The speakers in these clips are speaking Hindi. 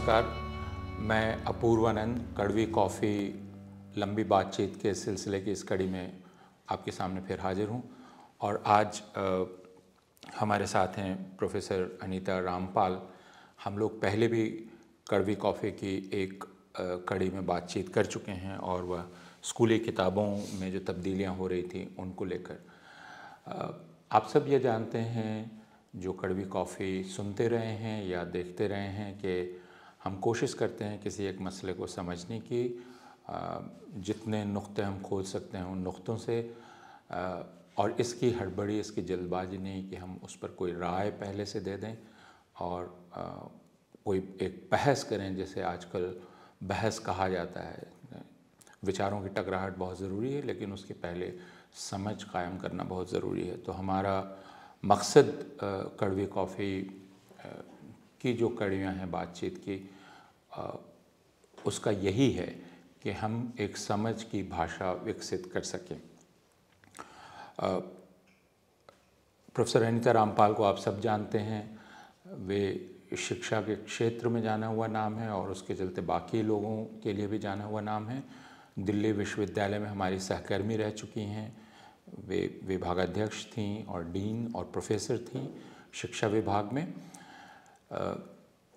नमस्कार, मैं अपूर्वानंद कड़वी कॉफ़ी लंबी बातचीत के सिलसिले की इस कड़ी में आपके सामने फिर हाजिर हूँ। और आज हमारे साथ हैं प्रोफेसर अनीता रामपाल। हम लोग पहले भी कड़वी कॉफ़ी की एक कड़ी में बातचीत कर चुके हैं और वह स्कूली किताबों में जो तब्दीलियाँ हो रही थी उनको लेकर। आप सब ये जानते हैं जो कड़वी कॉफ़ी सुनते रहे हैं या देखते रहे हैं कि हम कोशिश करते हैं किसी एक मसले को समझने की, जितने नुक्ते हम खोज सकते हैं उन नुक्तों से, और इसकी हड़बड़ी, इसकी जल्दबाजी नहीं कि हम उस पर कोई राय पहले से दे दें और कोई एक बहस करें, जैसे आजकल बहस कहा जाता है। विचारों की टकराहट बहुत ज़रूरी है, लेकिन उसके पहले समझ कायम करना बहुत ज़रूरी है। तो हमारा मकसद कड़वी कॉफ़ी की जो कड़ियाँ हैं बातचीत की, उसका यही है कि हम एक समझ की भाषा विकसित कर सकें। प्रोफेसर अनीता रामपाल को आप सब जानते हैं। वे शिक्षा के क्षेत्र में जाना हुआ नाम है और उसके चलते बाकी लोगों के लिए भी जाना हुआ नाम है। दिल्ली विश्वविद्यालय में हमारी सहकर्मी रह चुकी हैं। वे विभागाध्यक्ष थीं और डीन और प्रोफेसर थीं शिक्षा विभाग में।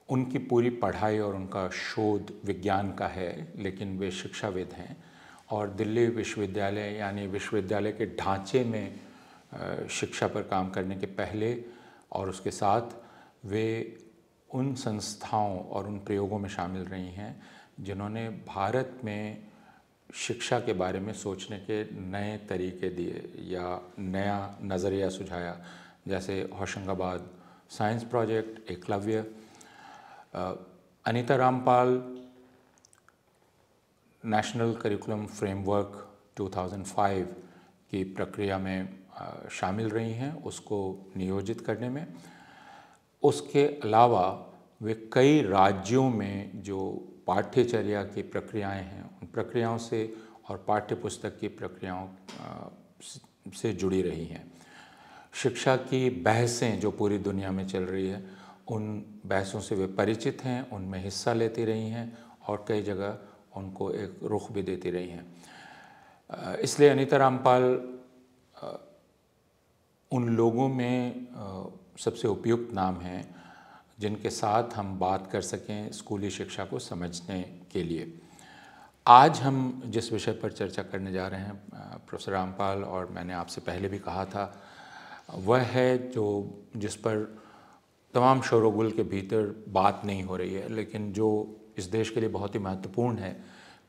उनकी पूरी पढ़ाई और उनका शोध विज्ञान का है, लेकिन वे शिक्षाविद हैं और दिल्ली विश्वविद्यालय यानी विश्वविद्यालय के ढांचे में शिक्षा पर काम करने के पहले और उसके साथ वे उन संस्थाओं और उन प्रयोगों में शामिल रही हैं जिन्होंने भारत में शिक्षा के बारे में सोचने के नए तरीके दिए या नया नज़रिया सुझाया, जैसे Hoshangabad science project, Eklavya. Anita Rampal national curriculum framework 2005 की प्रक्रिया में शामिल रही हैं, उसको नियोजित करने में। उसके अलावा वे कई राज्यों में जो पाठ्यचर्या की प्रक्रियाएं हैं उन प्रक्रियाओं से और पाठ्य पुस्तक की प्रक्रियाओं से जुड़ी रही हैं। शिक्षा की बहसें जो पूरी दुनिया में चल रही है उन बहसों से वे परिचित हैं, उनमें हिस्सा लेती रही हैं और कई जगह उनको एक रुख भी देती रही हैं। इसलिए अनीता रामपाल उन लोगों में सबसे उपयुक्त नाम हैं जिनके साथ हम बात कर सकें स्कूली शिक्षा को समझने के लिए। आज हम जिस विषय पर चर्चा करने जा रहे हैं प्रोफेसर रामपाल, और मैंने आपसे पहले भी कहा था, वह है जिस पर तमाम शोरगुल के भीतर बात नहीं हो रही है, लेकिन जो इस देश के लिए बहुत ही महत्वपूर्ण है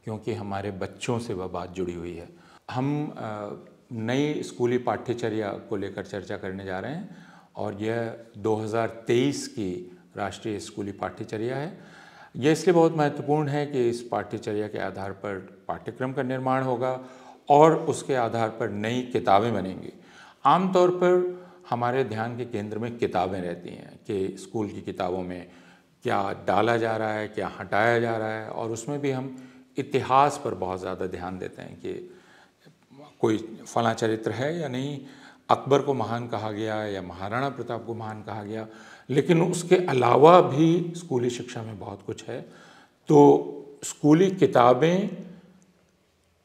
क्योंकि हमारे बच्चों से वह बात जुड़ी हुई है। हम नई स्कूली पाठ्यचर्या को लेकर चर्चा करने जा रहे हैं और यह 2023 की राष्ट्रीय स्कूली पाठ्यचर्या है। यह इसलिए बहुत महत्वपूर्ण है कि इस पाठ्यचर्या के आधार पर पाठ्यक्रम का निर्माण होगा और उसके आधार पर नई किताबें बनेंगी। आमतौर पर हमारे ध्यान के केंद्र में किताबें रहती हैं कि स्कूल की किताबों में क्या डाला जा रहा है, क्या हटाया जा रहा है, और उसमें भी हम इतिहास पर बहुत ज़्यादा ध्यान देते हैं कि कोई फला चरित्र है या नहीं, अकबर को महान कहा गया या महाराणा प्रताप को महान कहा गया, लेकिन उसके अलावा भी स्कूली शिक्षा में बहुत कुछ है। तो स्कूली किताबें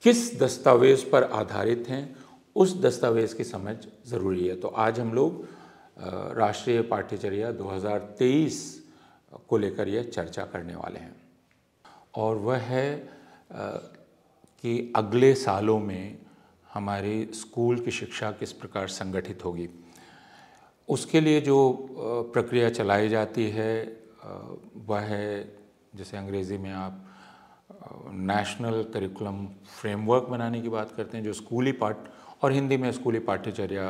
किस दस्तावेज़ पर आधारित हैं, उस दस्तावेज़ की समझ ज़रूरी है। तो आज हम लोग राष्ट्रीय पाठ्यचर्या 2023 को लेकर यह चर्चा करने वाले हैं, और वह है कि अगले सालों में हमारी स्कूल की शिक्षा किस प्रकार संगठित होगी। उसके लिए जो प्रक्रिया चलाई जाती है वह है, जैसे अंग्रेज़ी में आप नेशनल करिकुलम फ्रेमवर्क बनाने की बात करते हैं, जो स्कूली और हिंदी में स्कूली पाठ्यचर्या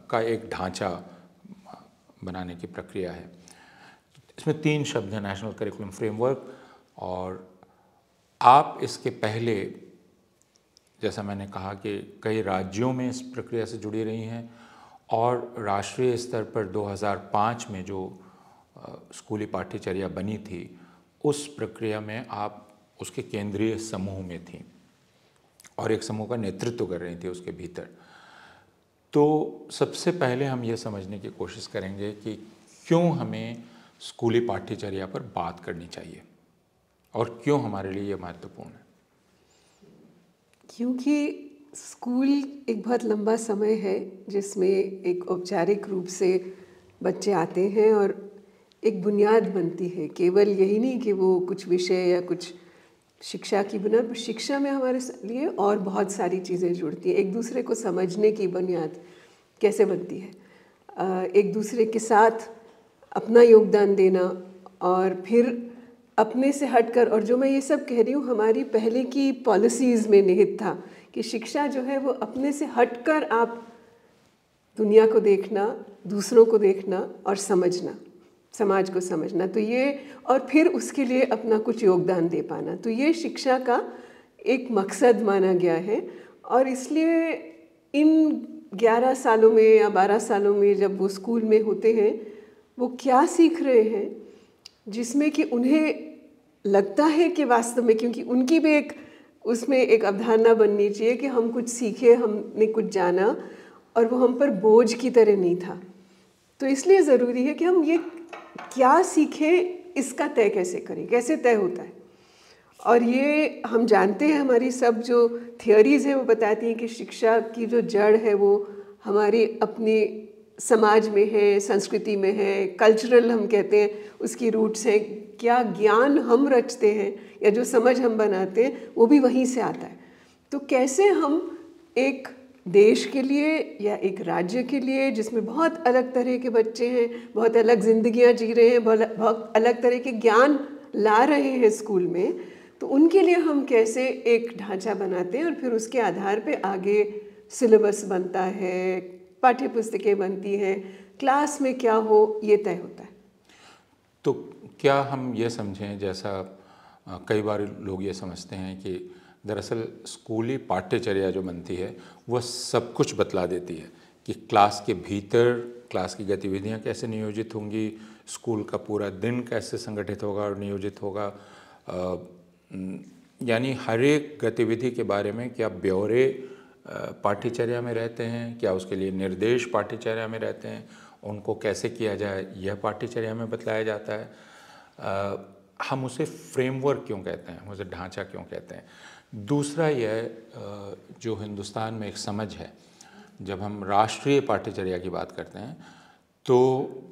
का एक ढांचा बनाने की प्रक्रिया है। इसमें 3 शब्द हैं, नेशनल करिकुलम फ्रेमवर्क, और आप इसके पहले, जैसा मैंने कहा कि कई राज्यों में इस प्रक्रिया से जुड़ी रही हैं, और राष्ट्रीय स्तर पर 2005 में जो स्कूली पाठ्यचर्या बनी थी उस प्रक्रिया में आप उसके केंद्रीय समूह में थी और एक समूह का नेतृत्व कर रही थी उसके भीतर। तो सबसे पहले हम ये समझने की कोशिश करेंगे कि क्यों हमें स्कूली पाठ्यचर्या पर बात करनी चाहिए और क्यों हमारे लिए ये महत्वपूर्ण है? क्योंकि स्कूल एक बहुत लंबा समय है जिसमें एक औपचारिक रूप से बच्चे आते हैं और एक बुनियाद बनती है। केवल यही नहीं कि वो कुछ विषय या कुछ शिक्षा की बुनियाद, शिक्षा में हमारे लिए और बहुत सारी चीज़ें जुड़ती हैं। एक दूसरे को समझने की बुनियाद कैसे बनती है, एक दूसरे के साथ अपना योगदान देना, और फिर अपने से हटकर, और जो मैं ये सब कह रही हूँ हमारी पहले की पॉलिसीज़ में निहित था कि शिक्षा जो है वो अपने से हटकर आप दुनिया को देखना, दूसरों को देखना और समझना, समाज को समझना। तो ये, और फिर उसके लिए अपना कुछ योगदान दे पाना, तो ये शिक्षा का एक मकसद माना गया है। और इसलिए इन 11 सालों में या 12 सालों में जब वो स्कूल में होते हैं, वो क्या सीख रहे हैं जिसमें कि उन्हें लगता है कि वास्तव में, क्योंकि उनकी भी एक उसमें एक अवधारणा बननी चाहिए कि हम कुछ सीखे, हमने कुछ जाना, और वो हम पर बोझ की तरह नहीं था। तो इसलिए ज़रूरी है कि हम ये क्या सीखें, इसका तय कैसे करें, कैसे तय होता है। और ये हम जानते हैं, हमारी सब जो थियोरीज़ हैं वो बताती हैं कि शिक्षा की जो जड़ है वो हमारी अपनी समाज में है, संस्कृति में है, कल्चरल हम कहते हैं उसकी रूट्स हैं। क्या ज्ञान हम रचते हैं या जो समझ हम बनाते हैं वो भी वहीं से आता है। तो कैसे हम एक देश के लिए या एक राज्य के लिए जिसमें बहुत अलग तरह के बच्चे हैं, बहुत अलग जिंदगियां जी रहे हैं, बहुत अलग तरह के ज्ञान ला रहे हैं स्कूल में, तो उनके लिए हम कैसे एक ढांचा बनाते हैं और फिर उसके आधार पे आगे सिलेबस बनता है, पाठ्य पुस्तकें बनती हैं, क्लास में क्या हो ये तय होता है। तो क्या हम ये समझें, जैसा कई बार लोग ये समझते हैं कि दरअसल स्कूली पाठ्यचर्या जो बनती है वह सब कुछ बतला देती है कि क्लास के भीतर क्लास की गतिविधियां कैसे नियोजित होंगी, स्कूल का पूरा दिन कैसे संगठित होगा और नियोजित होगा, यानी हर एक गतिविधि के बारे में क्या ब्यौरे पाठ्यचर्या में रहते हैं, क्या उसके लिए निर्देश पाठ्यचर्या में रहते हैं, उनको कैसे किया जाए यह पाठ्यचर्या में बतलाया जाता है। हम उसे फ्रेमवर्क क्यों कहते हैं, हम उसे ढांचा क्यों कहते हैं? दूसरा यह जो हिंदुस्तान में एक समझ है, जब हम राष्ट्रीय पाठ्यचर्या की बात करते हैं तो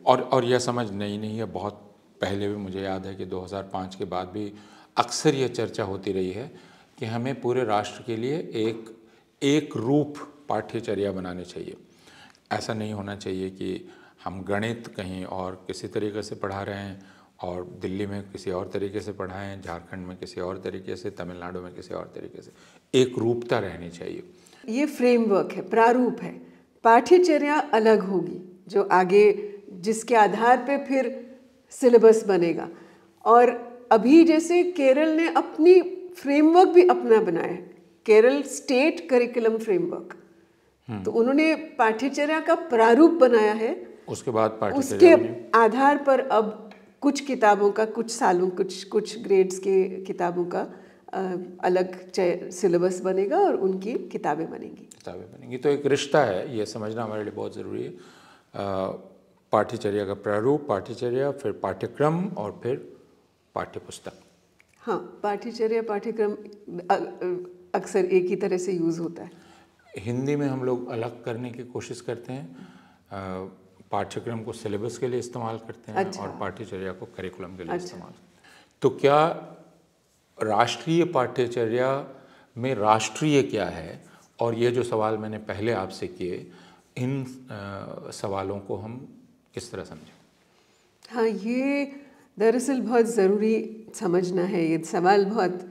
और यह समझ नई नहीं है, बहुत पहले भी मुझे याद है कि 2005 के बाद भी अक्सर यह चर्चा होती रही है कि हमें पूरे राष्ट्र के लिए एक रूप पाठ्यचर्या बनानी चाहिए। ऐसा नहीं होना चाहिए कि हम गणित कहीं और किसी तरीके से पढ़ा रहे हैं और दिल्ली में किसी और तरीके से पढ़ाएं, झारखंड में किसी और तरीके से, तमिलनाडु में किसी और तरीके से। एक रूपता रहनी चाहिए। ये फ्रेमवर्क है, प्रारूप है। पाठ्यचर्या अलग होगी जो आगे, जिसके आधार पे फिर सिलेबस बनेगा। और अभी जैसे केरल ने अपनी फ्रेमवर्क भी अपना बनाया है, केरल स्टेट करिकुलम फ्रेमवर्क, तो उन्होंने पाठ्यचर्या का प्रारूप बनाया है। उसके बाद उसके आधार पर अब कुछ किताबों का, कुछ सालों, कुछ ग्रेड्स के किताबों का अलग सिलेबस बनेगा और उनकी किताबें बनेंगी। तो एक रिश्ता है, ये समझना हमारे लिए बहुत ज़रूरी है। पाठ्यचर्या का प्रारूप, पाठ्यचर्या, फिर पाठ्यक्रम और फिर पाठ्यपुस्तक। हाँ, पाठ्यचर्या पाठ्यक्रम अक्सर एक ही तरह से यूज़ होता है। हिंदी में हम लोग अलग करने की कोशिश करते हैं, पाठ्यक्रम को सिलेबस के लिए इस्तेमाल करते हैं। अच्छा। और पाठ्यचर्या को करिकुलम के लिए इस्तेमाल करते हैं। तो क्या राष्ट्रीय पाठ्यचर्या में राष्ट्रीय क्या है, और ये जो सवाल मैंने पहले आपसे किए, इन सवालों को हम किस तरह समझें? हाँ, ये दरअसल बहुत ज़रूरी समझना है। ये सवाल बहुत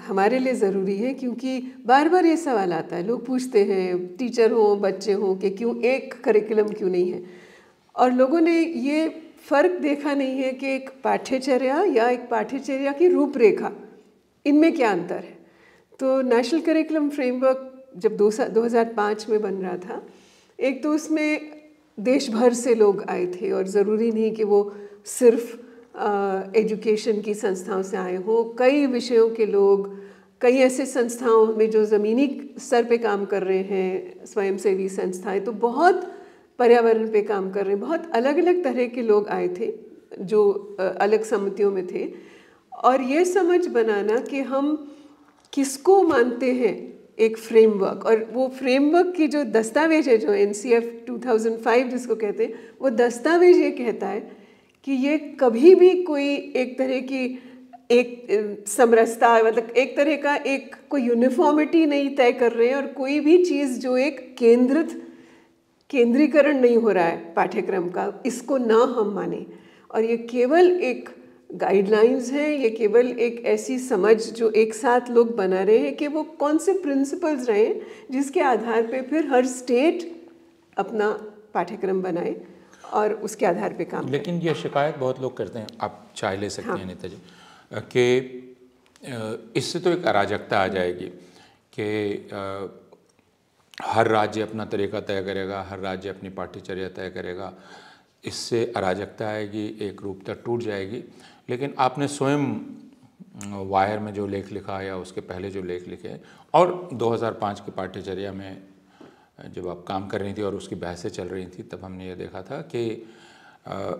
हमारे लिए ज़रूरी है क्योंकि बार बार ये सवाल आता है, लोग पूछते हैं, टीचर हो, बच्चे हो, कि क्यों एक करिकुलम क्यों नहीं है। और लोगों ने ये फ़र्क देखा नहीं है कि एक पाठ्यचर्या या एक पाठ्यचर्या की रूपरेखा, इनमें क्या अंतर है। तो नेशनल करिकुलम फ्रेमवर्क जब 2005 में बन रहा था, एक तो उसमें देश भर से लोग आए थे और ज़रूरी नहीं कि वो सिर्फ एजुकेशन की संस्थाओं से आए हों, कई विषयों के लोग, कई ऐसे संस्थाओं में जो ज़मीनी स्तर पे काम कर रहे हैं, स्वयंसेवी संस्थाएं, तो बहुत पर्यावरण पे काम कर रहे हैं। बहुत अलग अलग तरह के लोग आए थे जो अलग समितियों में थे, और ये समझ बनाना कि हम किसको मानते हैं एक फ्रेमवर्क, और वो फ्रेमवर्क की जो दस्तावेज है, जो NCF 2005 जिसको कहते हैं, वो दस्तावेज ये कहता है कि ये कभी भी कोई एक तरह की एक समरसता, मतलब एक तरह का एक कोई यूनिफॉर्मिटी नहीं तय कर रहे हैं, और कोई भी चीज़ जो एक केंद्रीकरण नहीं हो रहा है पाठ्यक्रम का, इसको ना हम माने। और ये केवल एक गाइडलाइंस हैं, ये केवल एक ऐसी समझ जो एक साथ लोग बना रहे हैं कि वो कौन से प्रिंसिपल्स रहे जिसके आधार पे फिर हर स्टेट अपना पाठ्यक्रम बनाए और उसके आधार पे काम। लेकिन ये शिकायत बहुत लोग करते हैं, आप चाय ले सकते हैं नीता जी, कि इससे तो एक अराजकता आ जाएगी कि हर राज्य अपना तरीका तय करेगा, हर राज्य अपनी पाठ्यचर्या तय करेगा, इससे अराजकता आएगी, एक रूपता टूट जाएगी। लेकिन आपने स्वयं वायर में जो लेख लिखा या उसके पहले जो लेख लिखे, और 2005 की पाठ्यचर्या में जब आप काम कर रही थी और उसकी बहसें चल रही थी, तब हमने ये देखा था कि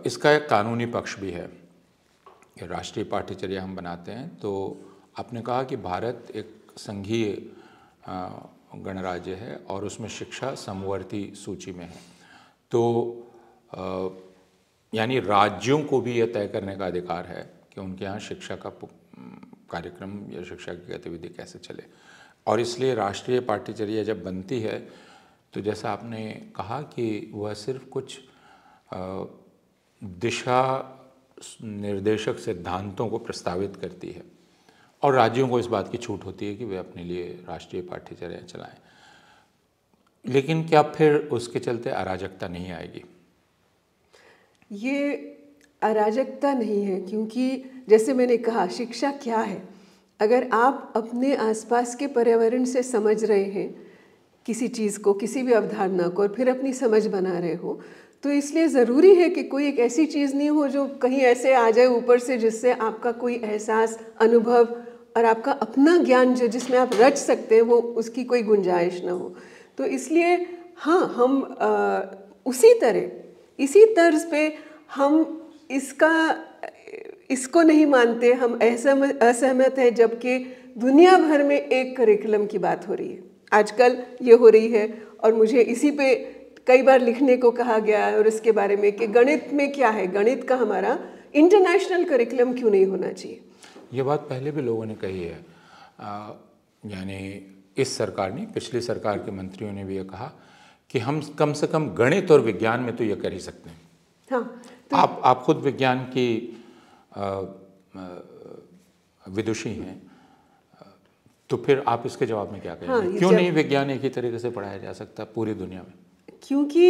इसका एक कानूनी पक्ष भी है कि राष्ट्रीय पाठ्यचर्या हम बनाते हैं। तो आपने कहा कि भारत एक संघीय गणराज्य है और उसमें शिक्षा समवर्ती सूची में है, तो यानी राज्यों को भी यह तय करने का अधिकार है कि उनके यहाँ शिक्षा का कार्यक्रम या शिक्षा की गतिविधि कैसे चले। और इसलिए राष्ट्रीय पाठ्यचर्या जब बनती है तो जैसा आपने कहा कि वह सिर्फ कुछ दिशा निर्देशक सिद्धांतों को प्रस्तावित करती है, और राज्यों को इस बात की छूट होती है कि वे अपने लिए राष्ट्रीय पाठ्यचर्या चलाएं। लेकिन क्या फिर उसके चलते अराजकता नहीं आएगी? ये अराजकता नहीं है, क्योंकि जैसे मैंने कहा, शिक्षा क्या है? अगर आप अपने आसपास के पर्यावरण से समझ रहे हैं किसी चीज़ को, किसी भी अवधारणा को, और फिर अपनी समझ बना रहे हो, तो इसलिए ज़रूरी है कि कोई एक ऐसी चीज़ नहीं हो जो कहीं ऐसे आ जाए ऊपर से, जिससे आपका कोई एहसास, अनुभव और आपका अपना ज्ञान जो जिसमें आप रच सकते हैं, वो उसकी कोई गुंजाइश ना हो। तो इसलिए हाँ, हम इसी तर्ज पे हम इसको नहीं मानते, हम असहमत हैं, जबकि दुनिया भर में एक करिकुलम की बात हो रही है आजकल, ये हो रही है। और मुझे इसी पे कई बार लिखने को कहा गया है, और इसके बारे में कि गणित में क्या है, गणित का हमारा इंटरनेशनल करिकुलम क्यों नहीं होना चाहिए। ये बात पहले भी लोगों ने कही है, यानी इस सरकार ने, पिछली सरकार के मंत्रियों ने भी ये कहा कि हम कम से कम गणित और विज्ञान में तो ये कर ही सकते हैं। हाँ, तो आप खुद विज्ञान की विदुषी हैं, तो फिर आप इसके जवाब में क्या कहेंगे? हाँ, क्यों नहीं विज्ञान एक ही तरीके से पढ़ाया जा सकता पूरी दुनिया में? क्योंकि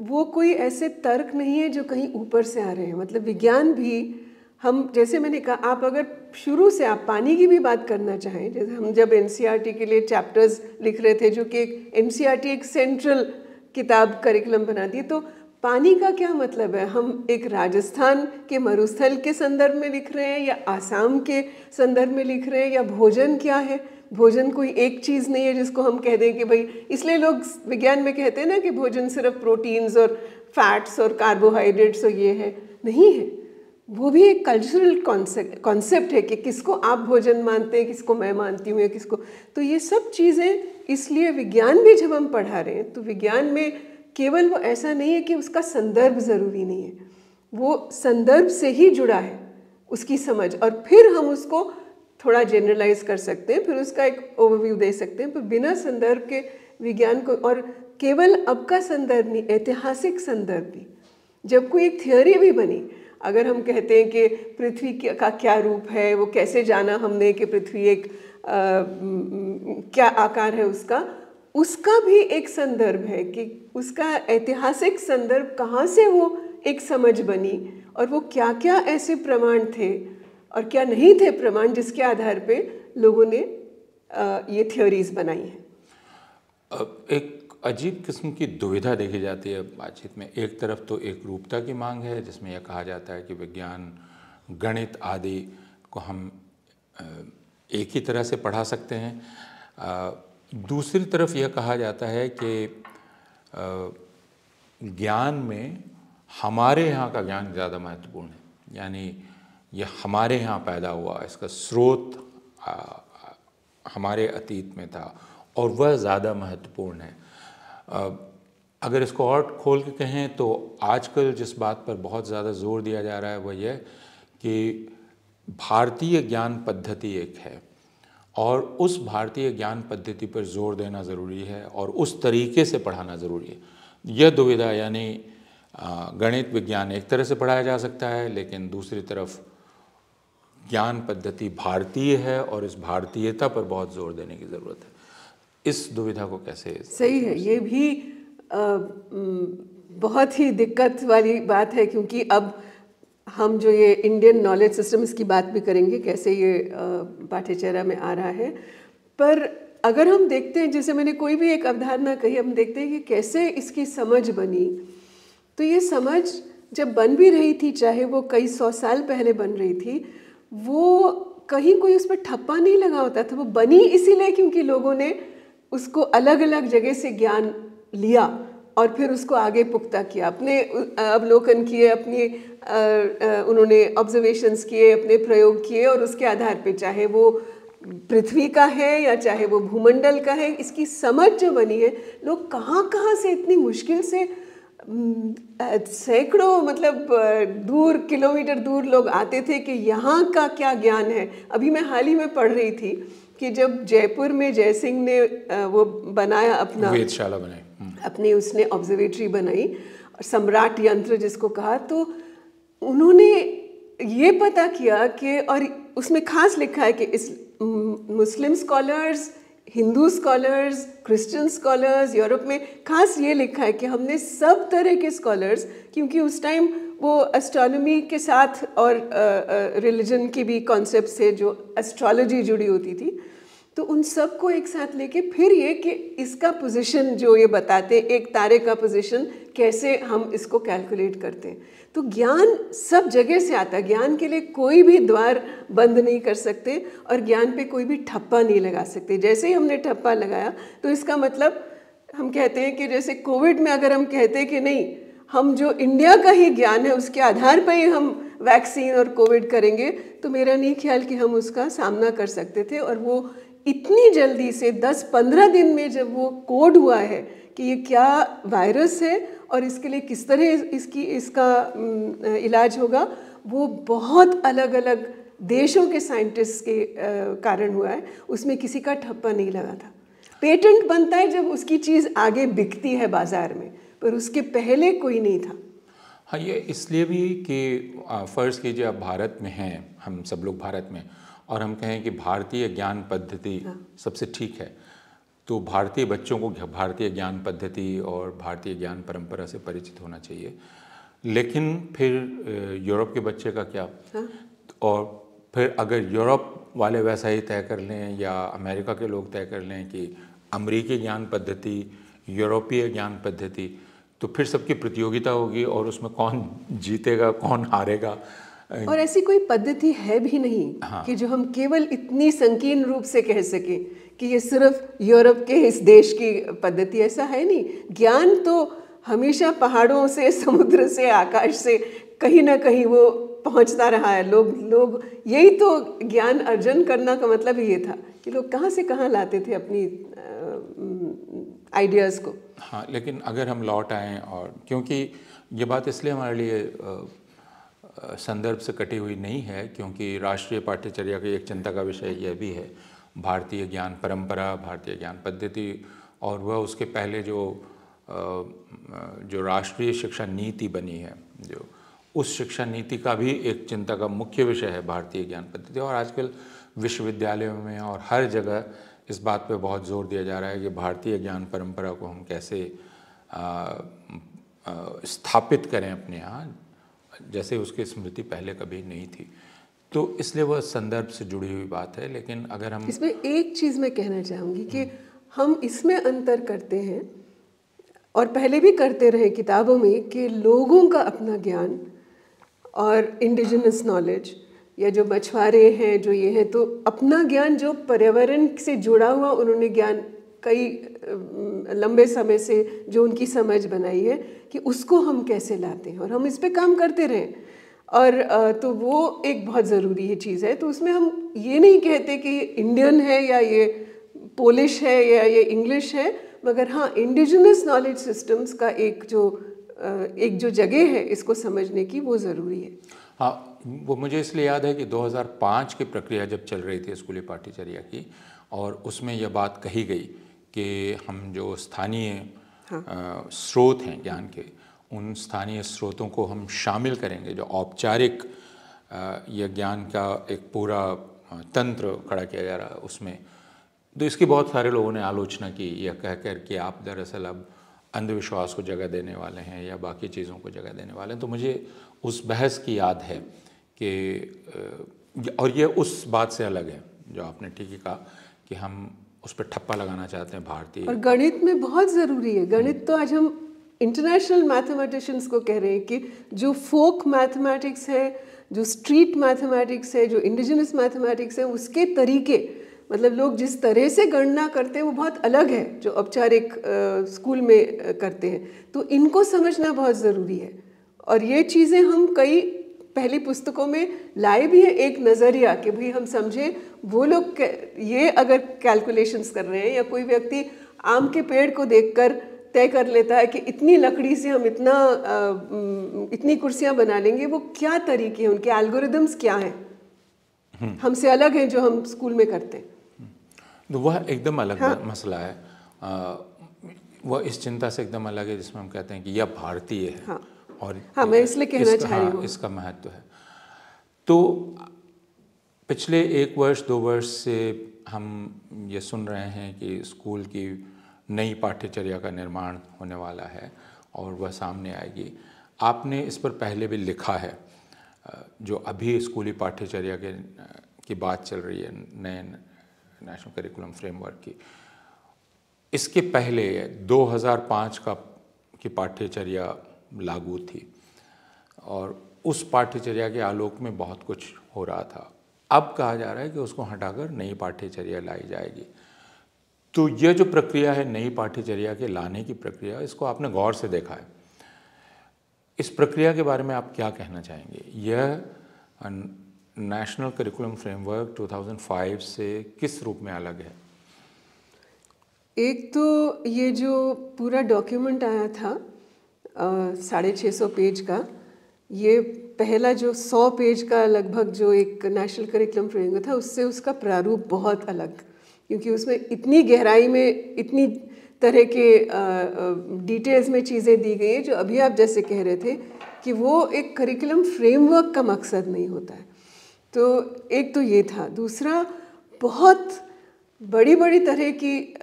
वो कोई ऐसे तर्क नहीं है जो कहीं ऊपर से आ रहे हैं। मतलब विज्ञान भी, हम जैसे मैंने कहा, आप अगर शुरू से आप पानी की भी बात करना चाहें, जैसे हम जब NCERT के लिए चैप्टर्स लिख रहे थे, जो कि NCERT एक सेंट्रल किताब करिकुलम बनाती है, तो पानी का क्या मतलब है? हम एक राजस्थान के मरुस्थल के संदर्भ में लिख रहे हैं, या आसाम के संदर्भ में लिख रहे हैं, या भोजन क्या है? भोजन कोई एक चीज़ नहीं है जिसको हम कह दें कि भाई, इसलिए लोग विज्ञान में कहते हैं ना कि भोजन सिर्फ प्रोटीन्स और फैट्स और कार्बोहाइड्रेट्स और ये है, नहीं है। वो भी एक कल्चरल कॉन्सेप्ट है कि किसको आप भोजन मानते हैं, किसको मैं मानती हूँ, या किसको। तो ये सब चीज़ें, इसलिए विज्ञान भी जब हम पढ़ा रहे हैं, तो विज्ञान में केवल वो ऐसा नहीं है कि उसका संदर्भ ज़रूरी नहीं है, वो संदर्भ से ही जुड़ा है उसकी समझ, और फिर हम उसको थोड़ा जनरलाइज कर सकते हैं, फिर उसका एक ओवरव्यू दे सकते हैं। पर बिना संदर्भ के विज्ञान को, और केवल अब का संदर्भ नहीं, ऐतिहासिक संदर्भ भी, जब कोई एक थियोरी भी बनी, अगर हम कहते हैं कि पृथ्वी का क्या रूप है, वो कैसे जाना हमने कि पृथ्वी एक क्या आकार है उसका भी एक संदर्भ है कि उसका ऐतिहासिक संदर्भ, कहाँ से वो एक समझ बनी, और वो क्या क्या ऐसे प्रमाण थे और क्या नहीं थे प्रमाण, जिसके आधार पे लोगों ने ये थ्योरीज बनाई हैं। एक अजीब किस्म की दुविधा देखी जाती है बातचीत में। एक तरफ तो एक रूपता की मांग है, जिसमें यह कहा जाता है कि विज्ञान, गणित आदि को हम एक ही तरह से पढ़ा सकते हैं। दूसरी तरफ यह कहा जाता है कि ज्ञान में हमारे यहाँ का ज्ञान ज़्यादा महत्वपूर्ण है, यानी ये हमारे यहाँ पैदा हुआ, इसका स्रोत हमारे अतीत में था और वह ज़्यादा महत्वपूर्ण है। अगर इसको और खोल के कहें तो आजकल जिस बात पर बहुत ज़्यादा जोर दिया जा रहा है वह यह कि भारतीय ज्ञान पद्धति एक है और उस भारतीय ज्ञान पद्धति पर जोर देना ज़रूरी है और उस तरीके से पढ़ाना ज़रूरी है। यह दुविधा, यानी गणित विज्ञान एक तरह से पढ़ाया जा सकता है लेकिन दूसरी तरफ ज्ञान पद्धति भारतीय है और इस भारतीयता पर बहुत जोर देने की ज़रूरत है। इस दुविधा को कैसे? सही है, ये भी बहुत ही दिक्कत वाली बात है, क्योंकि अब हम जो ये इंडियन नॉलेज सिस्टम, इसकी बात भी करेंगे कैसे ये पाठ्यचर्या में आ रहा है। पर अगर हम देखते हैं, जैसे मैंने कोई भी एक अवधारणा कही, हम देखते हैं कि कैसे इसकी समझ बनी। तो ये समझ जब बन भी रही थी, चाहे वो कई 100 साल पहले बन रही थी, वो कहीं कोई उस पर ठप्पा नहीं लगा होता था। वो बनी इसीलिए क्योंकि लोगों ने उसको अलग अलग जगह से ज्ञान लिया और फिर उसको आगे पुख्ता किया, अपने अवलोकन किए, अपनी उन्होंने ऑब्जर्वेशंस किए, अपने प्रयोग किए और उसके आधार पे, चाहे वो पृथ्वी का है या चाहे वो भूमंडल का है, इसकी समझ जो बनी है। लोग कहाँ कहाँ से इतनी मुश्किल से सैकड़ों मतलब दूर, किलोमीटर दूर लोग आते थे कि यहाँ का क्या ज्ञान है। अभी मैं हाल ही में पढ़ रही थी कि जब जयपुर में जयसिंह ने वो बनाया अपना वेधशाला बनाई, अपनी उसने ऑब्जर्वेटरी बनाई, सम्राट यंत्र जिसको कहा, तो उन्होंने ये पता किया कि, और उसमें खास लिखा है कि इस मुस्लिम scholars, Hindu scholars, Christian scholars, Europe में खास ये लिखा है कि हमने सब तरह के स्कॉलर्स, क्योंकि उस टाइम वो एस्ट्रोनॉमी के साथ और रिलीजन की भी कॉन्सेप्ट से जो एस्ट्रोलॉजी जुड़ी होती थी, तो उन सब को एक साथ लेके फिर ये कि इसका पोजीशन जो ये बताते, एक तारे का पोजीशन कैसे हम इसको कैलकुलेट करते हैं। तो ज्ञान सब जगह से आता है, ज्ञान के लिए कोई भी द्वार बंद नहीं कर सकते और ज्ञान पे कोई भी ठप्पा नहीं लगा सकते। जैसे ही हमने ठप्पा लगाया तो इसका मतलब हम कहते हैं कि जैसे कोविड में अगर हम कहते हैं कि नहीं, हम जो इंडिया का ही ज्ञान है उसके आधार पर ही हम वैक्सीन और कोविड करेंगे, तो मेरा नहीं ख्याल कि हम उसका सामना कर सकते थे। और वो इतनी जल्दी से 10-15 दिन में जब वो कोड हुआ है कि ये क्या वायरस है और इसके लिए किस तरह इसका इलाज होगा, वो बहुत अलग अलग देशों के साइंटिस्ट के कारण हुआ है। उसमें किसी का ठप्पा नहीं लगा था। पेटेंट बनता है जब उसकी चीज़ आगे बिकती है बाज़ार में, पर उसके पहले कोई नहीं था। हाँ, ये इसलिए भी कि फ़र्ज़ कीजिए आप भारत में हैं, हम सब लोग भारत में, और हम कहें कि भारतीय ज्ञान पद्धति सबसे ठीक है, तो भारतीय बच्चों को भारतीय ज्ञान पद्धति और भारतीय ज्ञान परंपरा से परिचित होना चाहिए। लेकिन फिर यूरोप के बच्चे का क्या? और फिर अगर यूरोप वाले वैसा ही तय कर लें या अमेरिका के लोग तय कर लें कि अमेरिकी ज्ञान पद्धति, यूरोपीय ज्ञान पद्धति, तो फिर सबकी प्रतियोगिता होगी और उसमें कौन जीतेगा, कौन हारेगा। और ऐसी कोई पद्धति है भी नहीं कि जो हम केवल इतनी संकीर्ण रूप से कह सकें कि ये सिर्फ यूरोप के इस देश की पद्धति, ऐसा है नहीं। ज्ञान तो हमेशा पहाड़ों से, समुद्र से, आकाश से कहीं ना कहीं वो पहुंचता रहा है। लोग यही तो ज्ञान अर्जन करना का मतलब ये था कि लोग कहाँ से कहाँ लाते थे अपनी आइडियाज़ को। हाँ, लेकिन अगर हम लौट आएँ, और क्योंकि ये बात इसलिए हमारे लिए संदर्भ से कटी हुई नहीं है क्योंकि राष्ट्रीय पाठ्यचर्या की एक चिंता का विषय यह भी है भारतीय ज्ञान परंपरा, भारतीय ज्ञान पद्धति, और वह उसके पहले जो राष्ट्रीय शिक्षा नीति बनी है, जो उस शिक्षा नीति का भी एक चिंता का मुख्य विषय है भारतीय ज्ञान पद्धति। और आजकल विश्वविद्यालयों में और हर जगह इस बात पे बहुत जोर दिया जा रहा है कि भारतीय ज्ञान परंपरा को हम कैसे स्थापित करें अपने यहाँ, जैसे उसकी स्मृति पहले कभी नहीं थी। तो इसलिए वह संदर्भ से जुड़ी हुई बात है। लेकिन अगर हम इसमें एक चीज़ मैं कहना चाहूँगी कि हम इसमें अंतर करते हैं और पहले भी करते रहे किताबों में कि लोगों का अपना ज्ञान और इंडिजिनस नॉलेज, या जो मछुआरे हैं, जो ये हैं, तो अपना ज्ञान जो पर्यावरण से जुड़ा हुआ उन्होंने ज्ञान कई लंबे समय से जो उनकी समझ बनाई है कि उसको हम कैसे लाते हैं, और हम इस पे काम करते रहें। और तो वो एक बहुत ज़रूरी है चीज़ है। तो उसमें हम ये नहीं कहते कि इंडियन है या ये पोलिश है या ये इंग्लिश है, मगर हाँ, इंडिजिनस नॉलेज सिस्टम्स का एक जो जगह है इसको समझने की, वो ज़रूरी है। हाँ, वो मुझे इसलिए याद है कि 2005 की प्रक्रिया जब चल रही थी स्कूली पाठ्यचर्या की, और उसमें यह बात कही गई कि हम जो स्थानीय स्रोत हैं ज्ञान के, उन स्थानीय स्रोतों को हम शामिल करेंगे, जो औपचारिक यह ज्ञान का एक पूरा तंत्र खड़ा किया जा रहा है उसमें। तो इसकी बहुत सारे लोगों ने आलोचना की, यह कहकर कि आप दरअसल अब अंधविश्वास को जगह देने वाले हैं या बाकी चीज़ों को जगह देने वाले हैं। तो मुझे उस बहस की याद है कि, और ये उस बात से अलग है जो आपने ठीक ही कहा कि हम उस पर ठप्पा लगाना चाहते हैं भारतीय। और गणित में बहुत ज़रूरी है। गणित तो आज हम इंटरनेशनल मैथमेटिशियंस को कह रहे हैं कि जो फोक मैथमेटिक्स है, जो स्ट्रीट मैथमेटिक्स है, जो इंडिजिनस मैथमेटिक्स है, उसके तरीके, मतलब लोग जिस तरह से गणना करते हैं वो बहुत अलग है जो औपचारिक स्कूल में करते हैं। तो इनको समझना बहुत ज़रूरी है। और ये चीज़ें हम कई पहली पुस्तकों में लाए भी हैं, एक नज़रिया कि भाई हम समझें वो लोग ये अगर कैलकुलेशंस कर रहे हैं, या कोई व्यक्ति आम के पेड़ को देखकर तय कर लेता है कि इतनी लकड़ी से हम इतनी कुर्सियां बना लेंगे, वो क्या तरीके हैं, उनके एल्गोरिदम्स क्या हैं, हमसे अलग हैं जो हम स्कूल में करते हैं। तो वह एकदम अलग मसला है। वह इस चिंता से एकदम अलग है जिसमें हम कहते हैं कि यह भारतीय है। हाँ, और हाँ, मैं इसलिए कहना चाह रही हूँ इसका महत्व है। तो पिछले 1 वर्ष 2 वर्ष से हम ये सुन रहे हैं कि स्कूल की नई पाठ्यचर्या का निर्माण होने वाला है और वह सामने आएगी। आपने इस पर पहले भी लिखा है। जो अभी स्कूली पाठ्यचर्या की बात चल रही है, नए नेशनल करिकुलम फ्रेमवर्क की, इसके पहले 2005 की पाठ्यचर्या लागू थी और उस पाठ्यचर्या के आलोक में बहुत कुछ हो रहा था। अब कहा जा रहा है कि उसको हटाकर नई पाठ्यचर्या लाई जाएगी। तो यह जो प्रक्रिया है नई पाठ्यचर्या के लाने की प्रक्रिया, इसको आपने गौर से देखा है। इस प्रक्रिया के बारे में आप क्या कहना चाहेंगे? यह नेशनल करिकुलम फ्रेमवर्क 2005 से किस रूप में अलग है? एक तो ये जो पूरा डॉक्यूमेंट आया था 650 पेज का, ये पहला जो 100 पेज का लगभग जो एक नेशनल करिकुलम फ्रेमवर्क था, उससे उसका प्रारूप बहुत अलग, क्योंकि उसमें इतनी गहराई में इतनी तरह के डिटेल्स में चीज़ें दी गई हैं जो अभी आप जैसे कह रहे थे कि वो एक करिकुलम फ्रेमवर्क का मकसद नहीं होता है। तो एक तो ये था। दूसरा, बहुत बड़ी बड़ी तरह की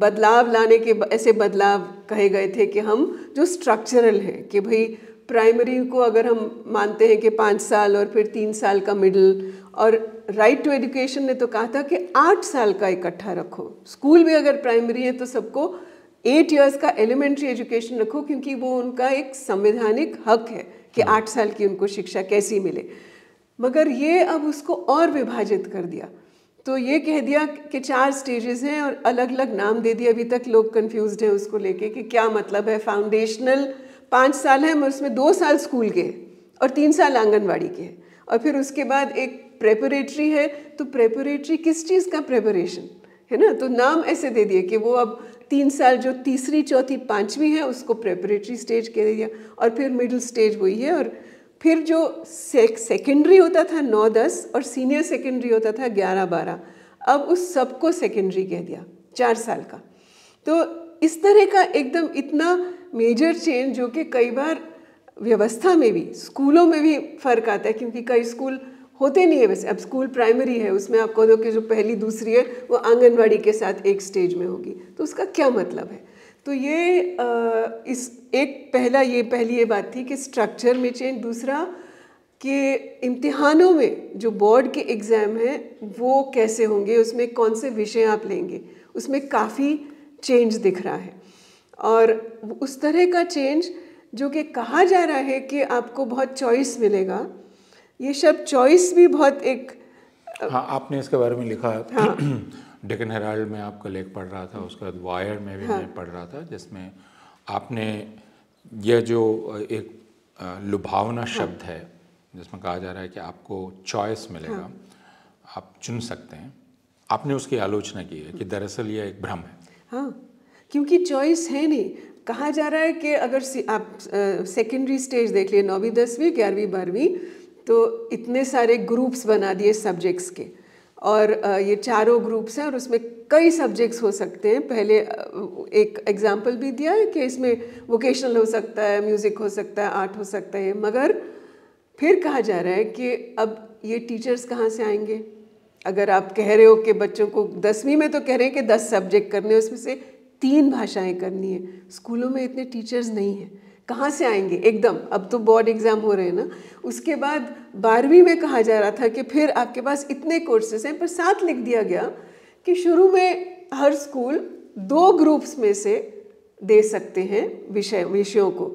बदलाव लाने के ऐसे बदलाव कहे गए थे कि हम जो स्ट्रक्चरल है कि भाई प्राइमरी को अगर हम मानते हैं कि 5 साल और फिर 3 साल का मिडिल, और राइट टू एजुकेशन ने तो कहा था कि 8 साल का इकट्ठा रखो। स्कूल भी अगर प्राइमरी है तो सबको 8 इयर्स का एलिमेंट्री एजुकेशन रखो, क्योंकि वो उनका एक संवैधानिक हक है कि 8 साल की उनको शिक्षा कैसी मिले। मगर ये अब उसको और विभाजित कर दिया। तो ये कह दिया कि 4 स्टेजेस हैं और अलग अलग नाम दे दिया। अभी तक लोग कंफ्यूज्ड हैं उसको लेके कि क्या मतलब है। फाउंडेशनल 5 साल है, मगर उसमें 2 साल स्कूल के और 3 साल आंगनवाड़ी के, और फिर उसके बाद एक प्रेपरेटरी है। तो प्रेपरेटरी किस चीज़ का प्रेपरेशन है ना, तो नाम ऐसे दे दिए कि वो अब 3 साल जो तीसरी चौथी पांचवी है उसको प्रेपरेटरी स्टेज कह दिया, और फिर मिडिल स्टेज वही है, और फिर जो सेकेंडरी होता था 9-10 और सीनियर सेकेंडरी होता था 11-12, अब उस सबको सेकेंडरी कह दिया 4 साल का। तो इस तरह का एकदम इतना मेजर चेंज जो कि कई बार व्यवस्था में भी, स्कूलों में भी फ़र्क आता है, क्योंकि कई स्कूल होते नहीं है वैसे। अब स्कूल प्राइमरी है, उसमें आप कहो कि जो पहली दूसरी है वो आंगनवाड़ी के साथ एक स्टेज में होगी, तो उसका क्या मतलब है। तो ये इस एक पहली ये बात थी कि स्ट्रक्चर में चेंज। दूसरा कि इम्तिहानों में जो बोर्ड के एग्ज़ाम हैं वो कैसे होंगे, उसमें कौन से विषय आप लेंगे, उसमें काफ़ी चेंज दिख रहा है। और उस तरह का चेंज जो कि कहा जा रहा है कि आपको बहुत चॉइस मिलेगा, ये शब्द चॉइस भी बहुत एक हाँ, आपने इसके बारे में लिखा है। हाँ। डेक्कन हेराल्ड में आपका लेख पढ़ रहा था, उसके बाद वायर में भी मैं पढ़ रहा था, जिसमें आपने यह जो एक लुभावना शब्द है जिसमें कहा जा रहा है कि आपको चॉइस मिलेगा, आप चुन सकते हैं, आपने उसकी आलोचना की है कि दरअसल यह एक भ्रम है। हाँ, क्योंकि चॉइस है नहीं। कहा जा रहा है कि अगर आप सेकेंडरी स्टेज देख लिए, 9वीं 10वीं 11वीं 12वीं, तो इतने सारे ग्रुप्स बना दिए सब्जेक्ट्स के, और ये चारों ग्रुप्स हैं और उसमें कई सब्जेक्ट्स हो सकते हैं। पहले एक एग्जाम्पल भी दिया है कि इसमें वोकेशनल हो सकता है, म्यूज़िक हो सकता है, आर्ट हो सकता है, मगर फिर कहा जा रहा है कि अब ये टीचर्स कहाँ से आएंगे? अगर आप कह रहे हो कि बच्चों को 10वीं में तो कह रहे हैं कि 10 सब्जेक्ट करने, उसमें से 3 भाषाएं करनी है, स्कूलों में इतने टीचर्स नहीं हैं, कहाँ से आएंगे एकदम? अब तो बोर्ड एग्ज़ाम हो रहे हैं ना। उसके बाद 12वीं में कहा जा रहा था कि फिर आपके पास इतने कोर्सेज हैं, पर साथ लिख दिया गया कि शुरू में हर स्कूल 2 ग्रुप्स में से दे सकते हैं विषयों को।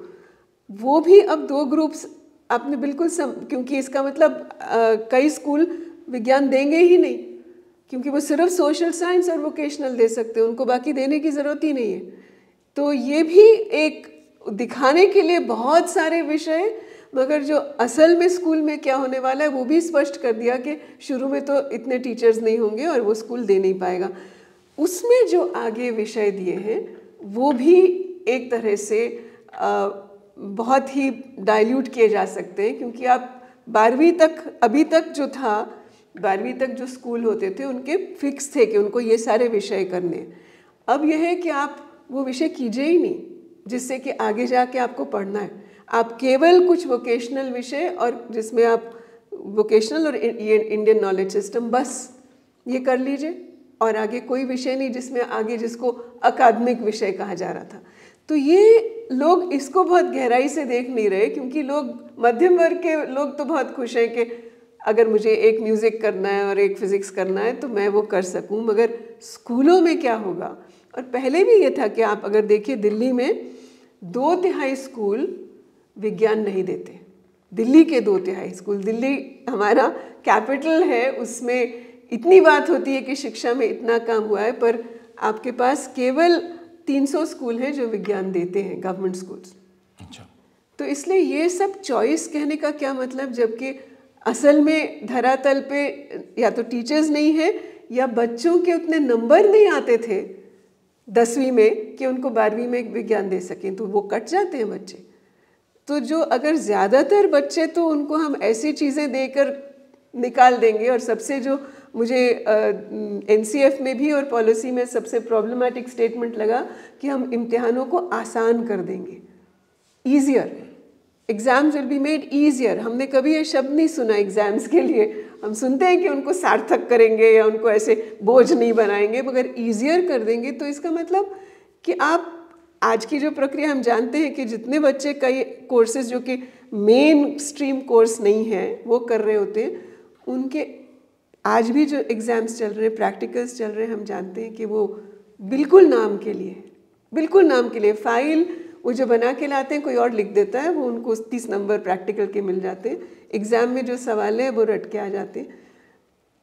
वो भी अब 2 ग्रुप्स आपने बिल्कुल क्योंकि इसका मतलब कई स्कूल विज्ञान देंगे ही नहीं, क्योंकि वो सिर्फ सोशल साइंस और वोकेशनल दे सकते हैं, उनको बाकी देने की ज़रूरत ही नहीं है। तो ये भी एक दिखाने के लिए बहुत सारे विषय, मगर जो असल में स्कूल में क्या होने वाला है वो भी स्पष्ट कर दिया कि शुरू में तो इतने टीचर्स नहीं होंगे और वो स्कूल दे नहीं पाएगा। उसमें जो आगे विषय दिए हैं वो भी एक तरह से बहुत ही डाइल्यूट किए जा सकते हैं, क्योंकि आप 12वीं तक, अभी तक जो था 12वीं तक जो स्कूल होते थे उनके फिक्स थे कि उनको ये सारे विषय करने। अब यह है कि आप वो विषय कीजिए ही नहीं जिससे कि आगे जाके आपको पढ़ना है। आप केवल कुछ वोकेशनल विषय, और जिसमें आप वोकेशनल और ये इंडियन नॉलेज सिस्टम, बस ये कर लीजिए, और आगे कोई विषय नहीं जिसमें आगे जिसको अकादमिक विषय कहा जा रहा था। तो ये लोग इसको बहुत गहराई से देख नहीं रहे, क्योंकि लोग मध्यम वर्ग के लोग तो बहुत खुश हैं कि अगर मुझे एक म्यूज़िक करना है और एक फिज़िक्स करना है तो मैं वो कर सकूं, मगर स्कूलों में क्या होगा? और पहले भी ये था कि आप अगर देखिए दिल्ली में 2/3 स्कूल विज्ञान नहीं देते। दिल्ली के 2/3 स्कूल, दिल्ली हमारा कैपिटल है, उसमें इतनी बात होती है कि शिक्षा में इतना काम हुआ है, पर आपके पास केवल 300 स्कूल हैं जो विज्ञान देते हैं, गवर्नमेंट स्कूल्स। अच्छा। तो इसलिए ये सब चॉइस कहने का क्या मतलब, जबकि असल में धरातल पे या तो टीचर्स नहीं है या बच्चों के उतने नंबर नहीं आते थे 10वीं में कि उनको 12वीं में विज्ञान दे सकें, तो वो कट जाते हैं बच्चे। तो जो अगर ज़्यादातर बच्चे, तो उनको हम ऐसी चीज़ें देकर निकाल देंगे। और सबसे जो मुझे NCF में भी और पॉलिसी में सबसे प्रॉब्लमेटिक स्टेटमेंट लगा कि हम इम्तिहानों को आसान कर देंगे, easier, exams will be made easier. हमने कभी ये शब्द नहीं सुना एग्ज़ाम्स के लिए। हम सुनते हैं कि उनको सार्थक करेंगे या उनको ऐसे बोझ नहीं बनाएंगे, मगर ईजियर कर देंगे। तो इसका मतलब कि आप आज की जो प्रक्रिया, हम जानते हैं कि जितने बच्चे कई कोर्सेज जो कि मेन स्ट्रीम कोर्स नहीं है वो कर रहे होते हैं, उनके आज भी जो एग्ज़ाम्स चल रहे हैं, प्रैक्टिकल्स चल रहे हैं, हम जानते हैं कि वो बिल्कुल नाम के लिए, बिल्कुल नाम के लिए। फाइल वो जो बना के लाते हैं, कोई और लिख देता है, वो उनको 30 नंबर प्रैक्टिकल के मिल जाते हैं, एग्ज़ाम में जो सवाल है वो रट के आ जाते हैं।